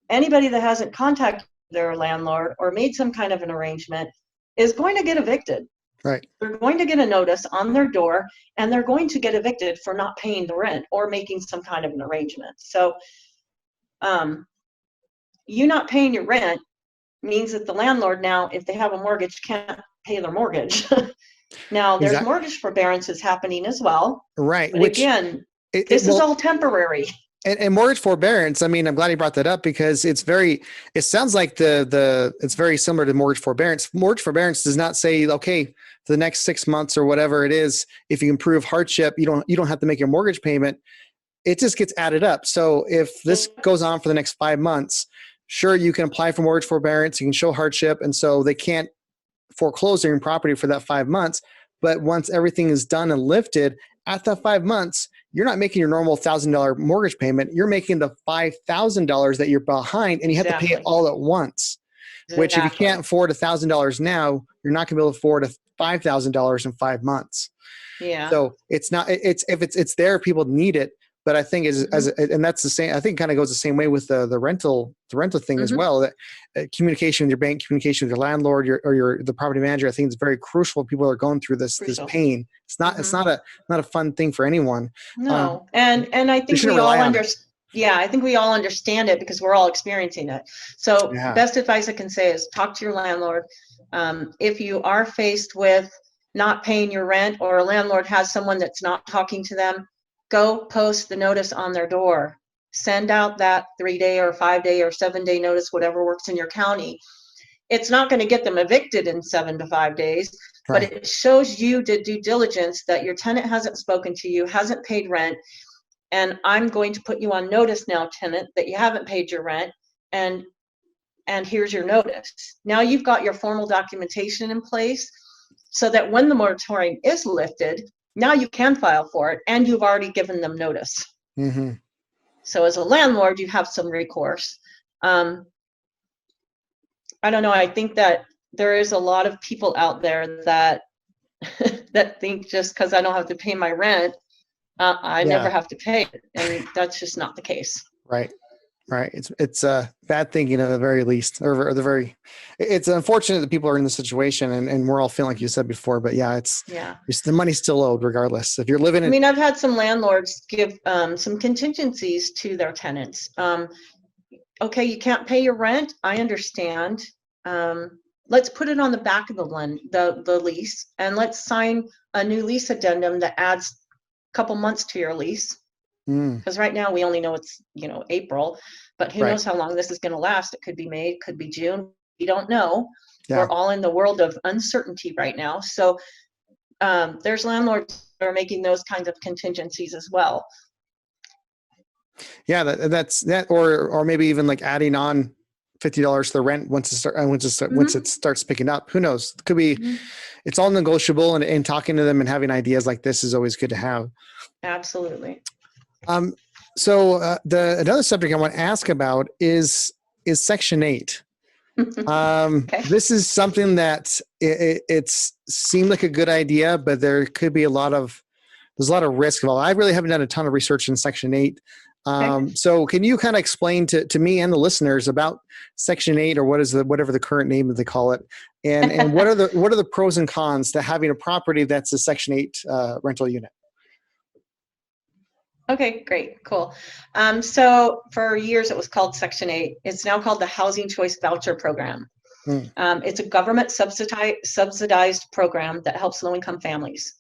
anybody that hasn't contacted their landlord or made some kind of an arrangement is going to get evicted. Right. They're going to get a notice on their door, and they're going to get evicted for not paying the rent or making some kind of an arrangement. So you not paying your rent means that the landlord now, if they have a mortgage, can't pay their mortgage. Now, there's mortgage forbearances happening as well. Right. But again, this is all temporary. And mortgage forbearance, I mean, I'm glad you brought that up because it sounds like it's very similar to mortgage forbearance. Mortgage forbearance does not say, okay, for the next 6 months or whatever it is, if you can prove hardship, you don't have to make your mortgage payment. It just gets added up. So if this goes on for the next 5 months, sure, you can apply for mortgage forbearance, you can show hardship, and so they can't foreclose on your property for that 5 months. But once everything is done and lifted, at that 5 months, you're not making your normal $1,000 mortgage payment. You're making the $5,000 that you're behind, and you have to pay it all at once. Which, if you can't afford $1,000 now, you're not going to be able to afford $5,000 in 5 months. Yeah. So it's not. It's there. People need it. But I think and that's the same. I think it kind of goes the same way with the rental thing as well. That communication with your bank, communication with your landlord, the property manager. I think it's very crucial when people are going through this pain. It's not a fun thing for anyone. No, and I think we all understand. Yeah, I think we all understand it because we're all experiencing it. So best advice I can say is talk to your landlord. If you are faced with not paying your rent, or a landlord has someone that's not talking to them, go post the notice on their door. Send out that 3-day or 5-day or 7-day notice, whatever works in your county. It's not going to get them evicted in 7 to 5 days, but it shows you did due diligence, that your tenant hasn't spoken to you, hasn't paid rent, and I'm going to put you on notice now, tenant, that you haven't paid your rent, and here's your notice. Now you've got your formal documentation in place, so that when the moratorium is lifted, now you can file for it, and you've already given them notice. So as a landlord, you have some recourse. I don't know. I think that there is a lot of people out there that that think just because I don't have to pay my rent, I never have to pay it, and that's just not the case. Right. It's bad thinking at the very least, or it's unfortunate that people are in this situation, and we're all feeling like you said before, but it's the money's still owed regardless. If you're living in, I've had some landlords give some contingencies to their tenants. Okay, you can't pay your rent. I understand. Let's put it on the back of the lease, and let's sign a new lease addendum that adds a couple months to your lease. Because right now we only know it's April, but who knows how long this is going to last. It could be May, it could be June. We don't know. We're all in the world of uncertainty right now. So there's landlords that are making those kinds of contingencies as well. Yeah, that's that, or maybe even like adding on $50 to the rent once it starts picking up. Who knows? It could be. It's all negotiable, and talking to them and having ideas like this is always good to have. Absolutely. So another subject I want to ask about is Section 8. This is something that it's seemed like a good idea, but there could be there's a lot of risk involved. I really haven't done a ton of research in Section 8. So can you kind of explain to me and the listeners about Section 8, or whatever the current name that they call it, and what are the pros and cons to having a property that's a Section 8 rental unit? Okay, great, cool. So for years it was called Section 8. It's now called the Housing Choice Voucher Program. It's a government subsidized program that helps low-income families.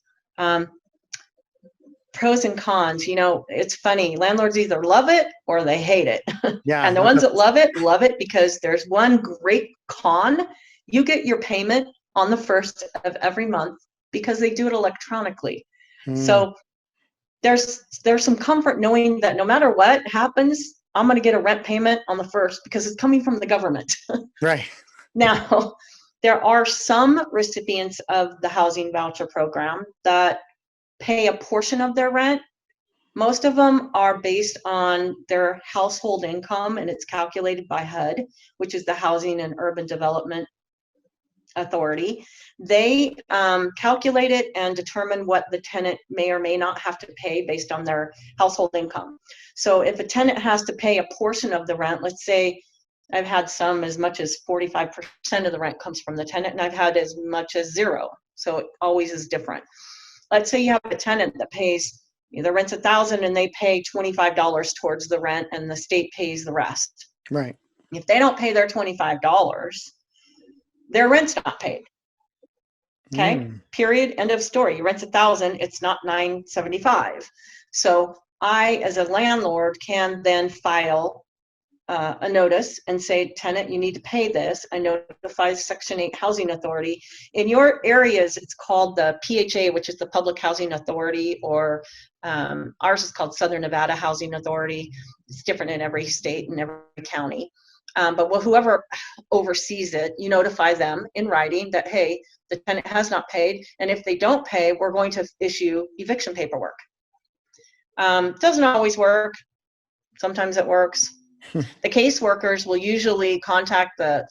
Pros and cons, it's funny. Landlords either love it or they hate it. And the ones that love it because there's one great con. You get your payment on the 1st of every month because they do it electronically. So there's some comfort knowing that no matter what happens, I'm going to get a rent payment on the 1st because it's coming from the government. Right. Now, there are some recipients of the housing voucher program that pay a portion of their rent. Most of them are based on their household income, and it's calculated by HUD, which is the Housing and Urban Development Authority. They calculate it and determine what the tenant may or may not have to pay based on their household income. So if a tenant has to pay a portion of the rent, let's say I've had some as much as 45% of the rent comes from the tenant, and I've had as much as 0. So it always is different. Let's say you have a tenant that pays, the rent's $1,000 and they pay $25 towards the rent, and the state pays the rest. Right. If they don't pay their $25, their rent's not paid. Okay. Period. End of story. Your rent's $1,000. It's not $975. So I, as a landlord, can then file a notice and say, tenant, you need to pay this. I notify Section 8 Housing Authority. In your areas, it's called the PHA, which is the Public Housing Authority, or ours is called Southern Nevada Housing Authority. It's different in every state and every county. But whoever oversees it, you notify them in writing that, hey, the tenant has not paid, and if they don't pay, we're going to issue eviction paperwork. Doesn't always work. Sometimes it works. The caseworkers will usually contact the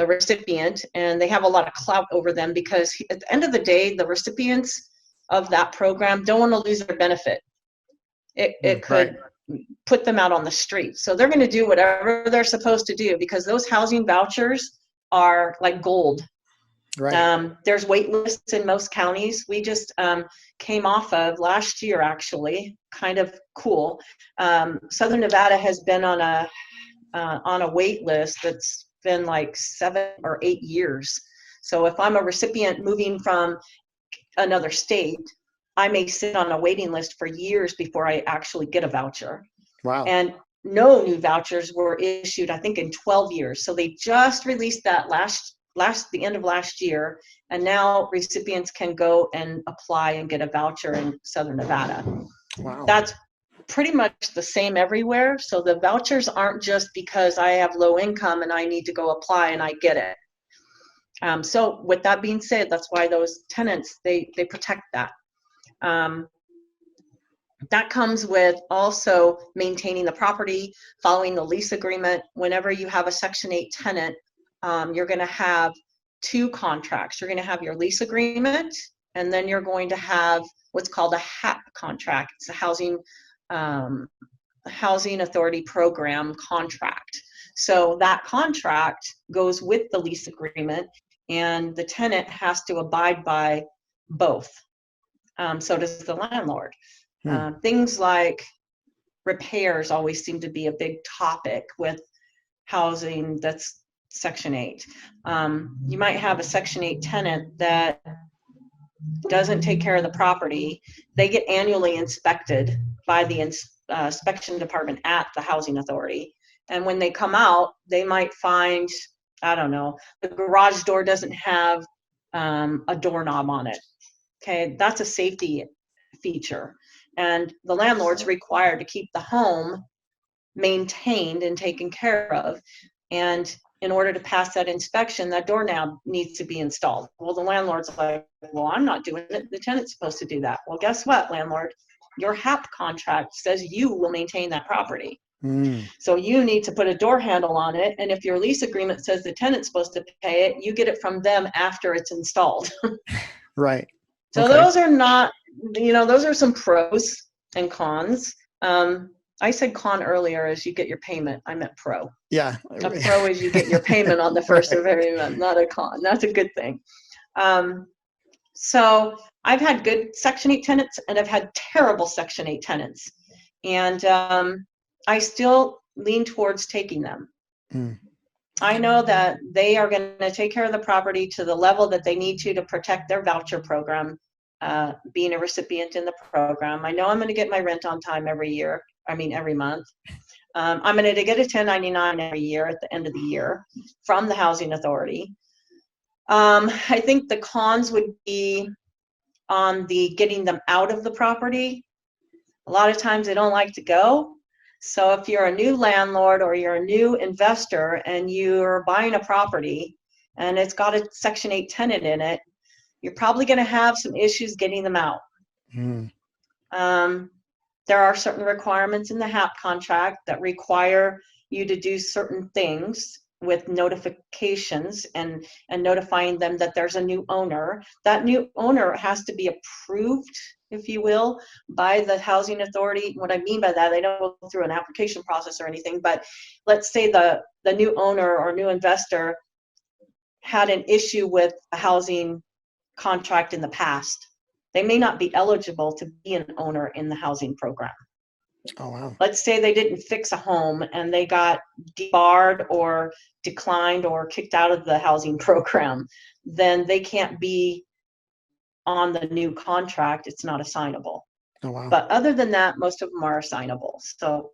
recipient, and they have a lot of clout over them because at the end of the day, the recipients of that program don't want to lose their benefit. It could put them out on the street. So they're going to do whatever they're supposed to do because those housing vouchers are like gold. Right. There's wait lists in most counties. We just came off of last year, actually, kind of cool. Southern Nevada has been on a wait list that's been like 7 or 8 years. So if I'm a recipient moving from another state, I may sit on a waiting list for years before I actually get a voucher. Wow. And no new vouchers were issued, I think, in 12 years. So they just released that the end of last year, and now recipients can go and apply and get a voucher in Southern Nevada. Wow. That's pretty much the same everywhere. So the vouchers aren't just because I have low income and I need to go apply and I get it. So with that being said, that's why those tenants, they protect that. That comes with also maintaining the property, following the lease agreement. Whenever you have a Section 8 tenant, you're going to have 2 contracts. You're going to have your lease agreement, and then you're going to have what's called a HAP contract. It's a housing authority program contract. So that contract goes with the lease agreement, and the tenant has to abide by both. So does the landlord. Things like repairs always seem to be a big topic with housing that's Section 8. You might have a Section 8 tenant that doesn't take care of the property. They get annually inspected by the inspection department at the housing authority. And when they come out, they might find, I don't know, the garage door doesn't have a doorknob on it. Okay, that's a safety feature. And the landlord's required to keep the home maintained and taken care of. And in order to pass that inspection, that doorknob needs to be installed. Well, the landlord's like, well, I'm not doing it. The tenant's supposed to do that. Well, guess what, landlord? Your HAP contract says you will maintain that property. So you need to put a door handle on it. And if your lease agreement says the tenant's supposed to pay it, you get it from them after it's installed. Right. So those are not, those are some pros and cons. I said con earlier as you get your payment. I meant pro. Yeah. A pro is you get your payment on the first of every month, not a con. That's a good thing. So I've had good Section 8 tenants, and I've had terrible Section 8 tenants. And I still lean towards taking them. I know that they are going to take care of the property to the level that they need to protect their voucher program, being a recipient in the program. I know I'm going to get my rent on time every month. I'm going to get a 1099 every year at the end of the year from the housing authority. I think the cons would be on the getting them out of the property. A lot of times they don't like to go. So if you're a new landlord or you're a new investor and you're buying a property and it's got a Section 8 tenant in it, you're probably going to have some issues getting them out. There are certain requirements in the HAP contract that require you to do certain things with notifications and notifying them that there's a new owner. That new owner has to be approved, if you will, by the housing authority. What I mean by that, they don't go through an application process or anything, but let's say the new owner or new investor had an issue with a housing contract in the past. They may not be eligible to be an owner in the housing program. Oh, wow. Let's say they didn't fix a home and they got debarred or declined or kicked out of the housing program, then they can't be on the new contract. It's not assignable. Oh, wow. But other than that, most of them are assignable. So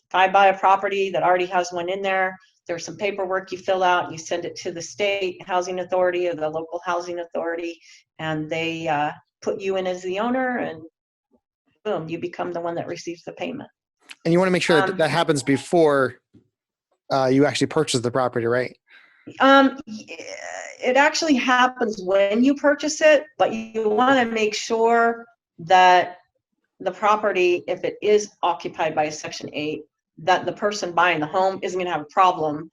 if I buy a property that already has one in there, there's some paperwork you fill out, you send it to the state housing authority or the local housing authority, and they put you in as the owner, and boom, you become the one that receives the payment. And you want to make sure that happens before you actually purchase the property, right? It actually happens when you purchase it, but you want to make sure that the property, if it is occupied by a Section 8, that the person buying the home isn't going to have a problem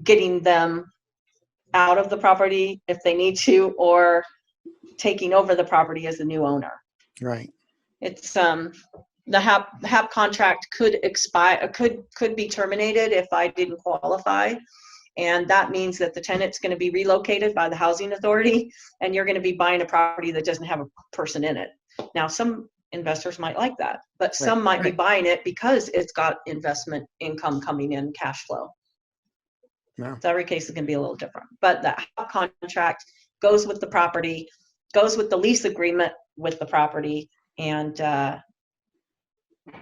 getting them out of the property if they need to, or taking over the property as the new owner. Right. It's the HAP contract could expire, could be terminated if I didn't qualify. And that means that the tenant's going to be relocated by the housing authority, and you're going to be buying a property that doesn't have a person in it. Now, some investors might like that, but some might be buying it because it's got investment income coming in, cash flow. Yeah. So every case is going to be a little different. But the HAP contract goes with the property, goes with the lease agreement with the property, and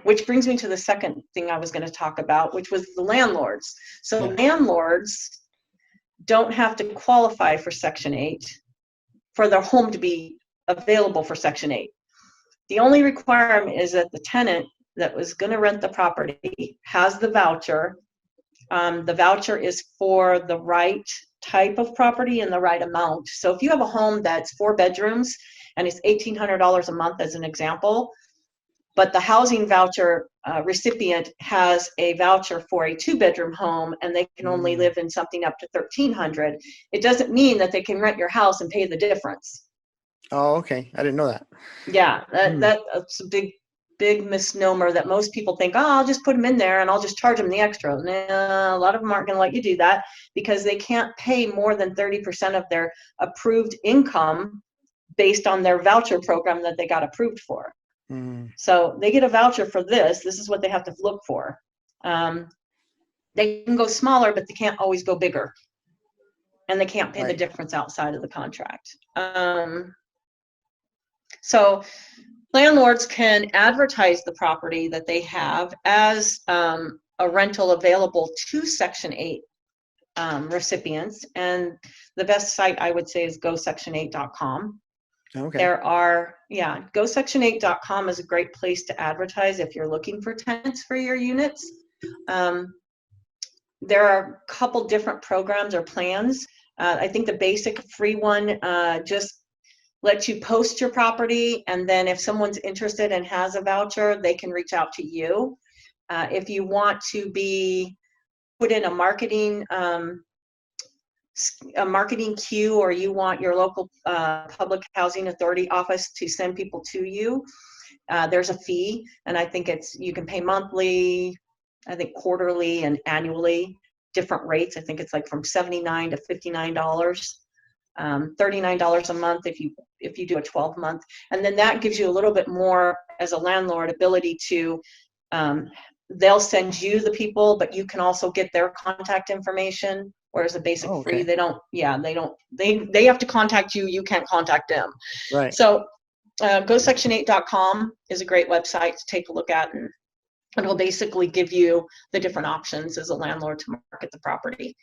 which brings me to the second thing I was going to talk about, which was the landlords. So landlords don't have to qualify for Section 8 for their home to be available for Section 8. The only requirement is that the tenant that was going to rent the property has the voucher. The voucher is for the right type of property and the right amount. So if you have a home that's 4 bedrooms and it's $1,800 a month as an example, but the housing voucher recipient has a voucher for a 2-bedroom home and they can only live in something up to $1,300, it doesn't mean that they can rent your house and pay the difference. Oh, okay. I didn't know that. Yeah, that's a big misnomer that most people think, oh, I'll just put them in there and I'll just charge them the extra. Nah, a lot of them aren't going to let you do that because they can't pay more than 30% of their approved income based on their voucher program that they got approved for. So they get a voucher for this. This is what they have to look for. They can go smaller, but they can't always go bigger. And they can't pay the difference outside of the contract. So landlords can advertise the property that they have as a rental available to Section 8 recipients. And the best site I would say is gosection8.com. Okay. There are, gosection8.com is a great place to advertise if you're looking for tenants for your units. There are a couple different programs or plans. I think the basic free one just lets you post your property, and then if someone's interested and has a voucher, they can reach out to you. If you want to be put in a marketing queue, or you want your local public housing authority office to send people to you, there's a fee, and I think you can pay monthly, I think quarterly and annually, different rates. I think it's like from $79 to $59, $39 a month if you do a 12-month, and then that gives you a little bit more as a landlord ability to they'll send you the people, but you can also get their contact information. Whereas a basic free, they have to contact you. You can't contact them. Right. So gosection8.com is a great website to take a look at, and it'll basically give you the different options as a landlord to market the property.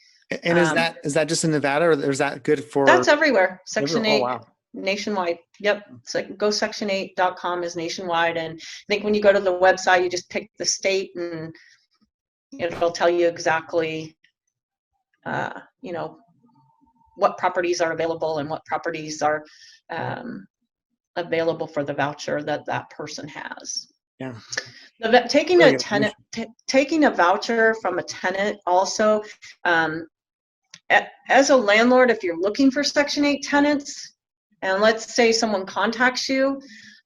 And is that just in Nevada, or is that good for? That's everywhere. Section 8. Oh, wow. Nationwide. Yep. It's like gosection8.com is nationwide. And I think when you go to the website, you just pick the state and it'll tell you exactly, what properties are available and what properties are available for the voucher that person has. Yeah. Taking a voucher from a tenant also, as a landlord, if you're looking for Section 8 tenants, and let's say someone contacts you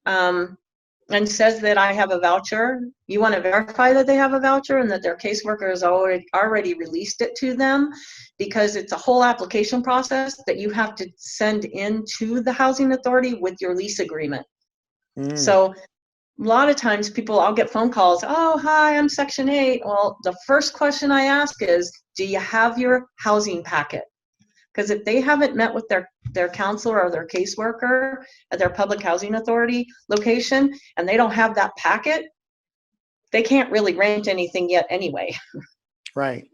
and says that I have a voucher, you want to verify that they have a voucher and that their caseworker has already released it to them, because it's a whole application process that you have to send in to the housing authority with your lease agreement. So a lot of times I'll get phone calls, oh, hi, I'm Section 8. Well, the first question I ask is, do you have your housing packet? Because if they haven't met with their counselor or their caseworker at their public housing authority location, and they don't have that packet, they can't really rent anything yet anyway. Right.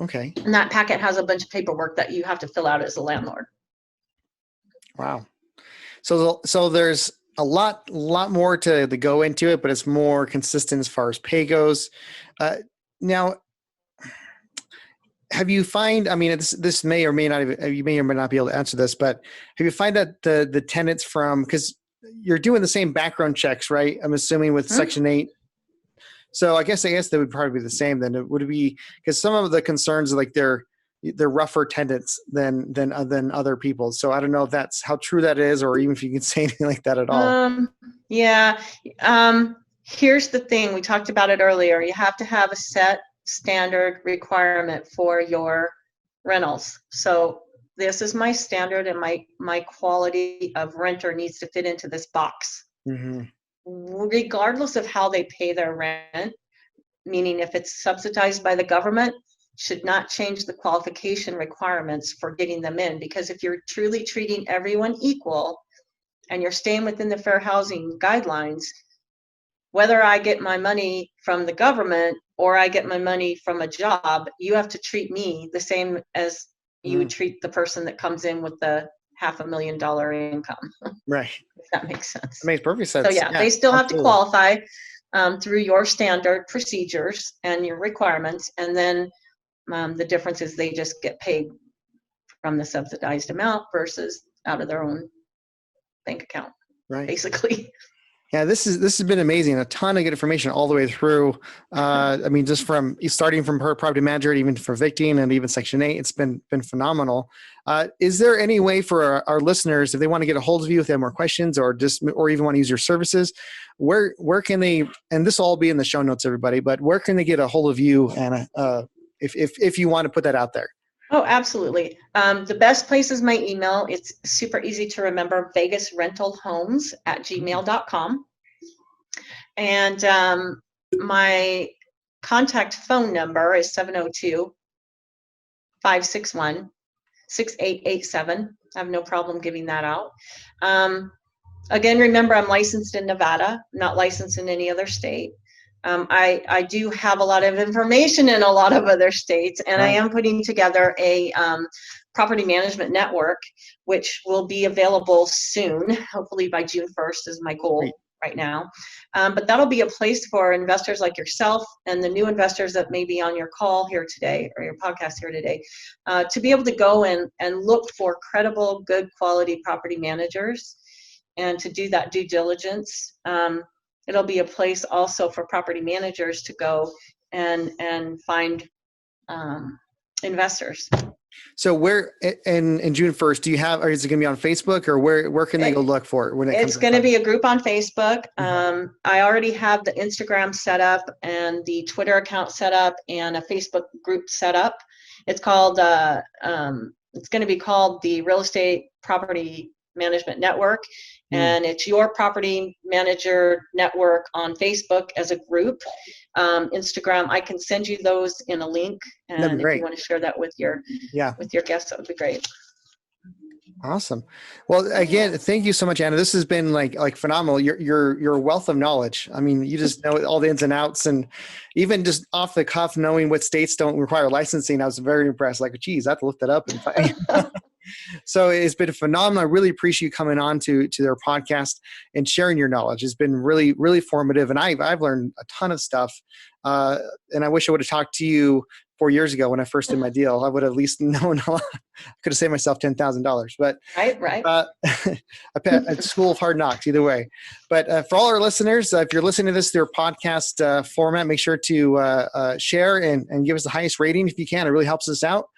Okay. And that packet has a bunch of paperwork that you have to fill out as a landlord. Wow. So there's a lot more to go into it, but it's more consistent as far as pay goes. Now, have you find, I mean, this may or may not, you may or may not be able to answer this, but have you find that the tenants from, because you're doing the same background checks, right? I'm assuming with Section 8. So I guess they would probably be the same then. It would be because some of the concerns are like they're rougher tenants than other people. So I don't know if that's how true that is, or even if you can say anything like that at all. Yeah. Here's the thing. We talked about it earlier. You have to have a set standard requirement for your rentals. So this is my standard, and my quality of renter needs to fit into this box. Mm-hmm. Regardless of how they pay their rent, meaning if it's subsidized by the government, should not change the qualification requirements for getting them in. Because if you're truly treating everyone equal and you're staying within the fair housing guidelines, whether I get my money from the government or I get my money from a job, you have to treat me the same as you would treat the person that comes in with the $500,000 income. Right. If that makes sense. That makes perfect sense. So yeah, they still have to qualify through your standard procedures and your requirements. And then the difference is they just get paid from the subsidized amount versus out of their own bank account, right? Basically. Yeah, this has been amazing. A ton of good information all the way through. I mean, just from starting from her property manager, even for evicting, and even Section 8, it's been phenomenal. Is there any way for our listeners, if they want to get a hold of you, if they have more questions, or even want to use your services, where can they? And this will all be in the show notes, everybody. But where can they get a hold of you, Anna, if you want to put that out there? Oh, absolutely. The best place is my email. It's super easy to remember, vegasrentalhomes@gmail.com. And my contact phone number is 702-561-6887. I have no problem giving that out. Again, remember, I'm licensed in Nevada, not licensed in any other state. I do have a lot of information in a lot of other states, and I am putting together a property management network, which will be available soon. Hopefully by June 1st is my goal right now. But that'll be a place for investors like yourself and the new investors that may be on your call here today, or your podcast here today, to be able to go and look for credible, good quality property managers, and to do that due diligence. It'll be a place also for property managers to go and find investors. So where in June 1st, do you have, or is it going to be on Facebook, or where can they go look for it when it comes? It's going to be a group on Facebook. I already have the Instagram set up and the Twitter account set up and a Facebook group set up. It's called, it's going to be called the Real Estate Property Management Network. And it's your property manager network on Facebook as a group. Instagram, I can send you those in a link, and if you want to share that with your guests, that would be great. Awesome. Well, again, thank you so much, Anna. This has been like phenomenal. You're a wealth of knowledge. I mean, you just know all the ins and outs, and even just off the cuff, knowing what states don't require licensing, I was very impressed. Like, geez, I have to look that up and find. So it's been phenomenal. I really appreciate you coming on to their podcast and sharing your knowledge. It's been really, really formative, and I've learned a ton of stuff. And I wish I would have talked to you 4 years ago when I first did my deal. I would have at least known a lot. I could have saved myself $10,000. But right. At School of Hard Knocks, either way. But for all our listeners, if you're listening to this through a podcast format, make sure to share and give us the highest rating if you can. It really helps us out.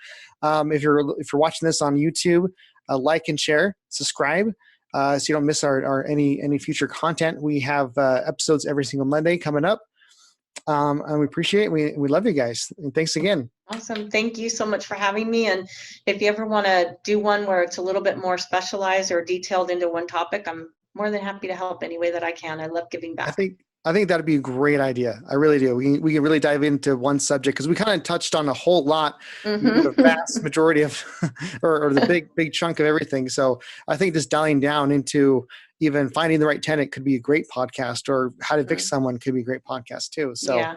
If you're watching this on YouTube, like and share, subscribe, so you don't miss our any future content. We have episodes every single Monday coming up, and we appreciate it. We love you guys, and thanks again. Awesome. Thank you so much for having me. And if you ever want to do one where it's a little bit more specialized or detailed into one topic, I'm more than happy to help any way that I can. I love giving back. I think that'd be a great idea. I really do. We can really dive into one subject, because we kind of touched on a whole lot, the vast majority of, or the big chunk of everything. So I think just dialing down into even finding the right tenant could be a great podcast, or how to evict someone could be a great podcast too. So yeah.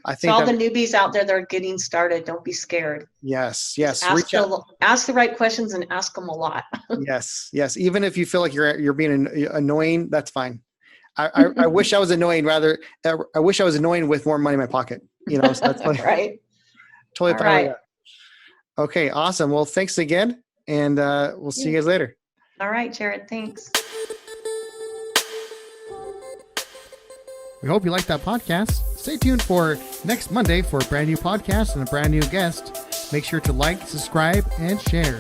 I think all the newbies out there that are getting started, don't be scared. Yes. Ask the right questions and ask them a lot. Yes. Even if you feel like you're being annoying, that's fine. I wish I was annoying. I wish I was annoying with more money in my pocket. So that's like, right. Totally. Right. Okay. Awesome. Well, thanks again, and we'll see you guys later. All right, Jared. Thanks. We hope you liked that podcast. Stay tuned for next Monday for a brand new podcast and a brand new guest. Make sure to like, subscribe, and share.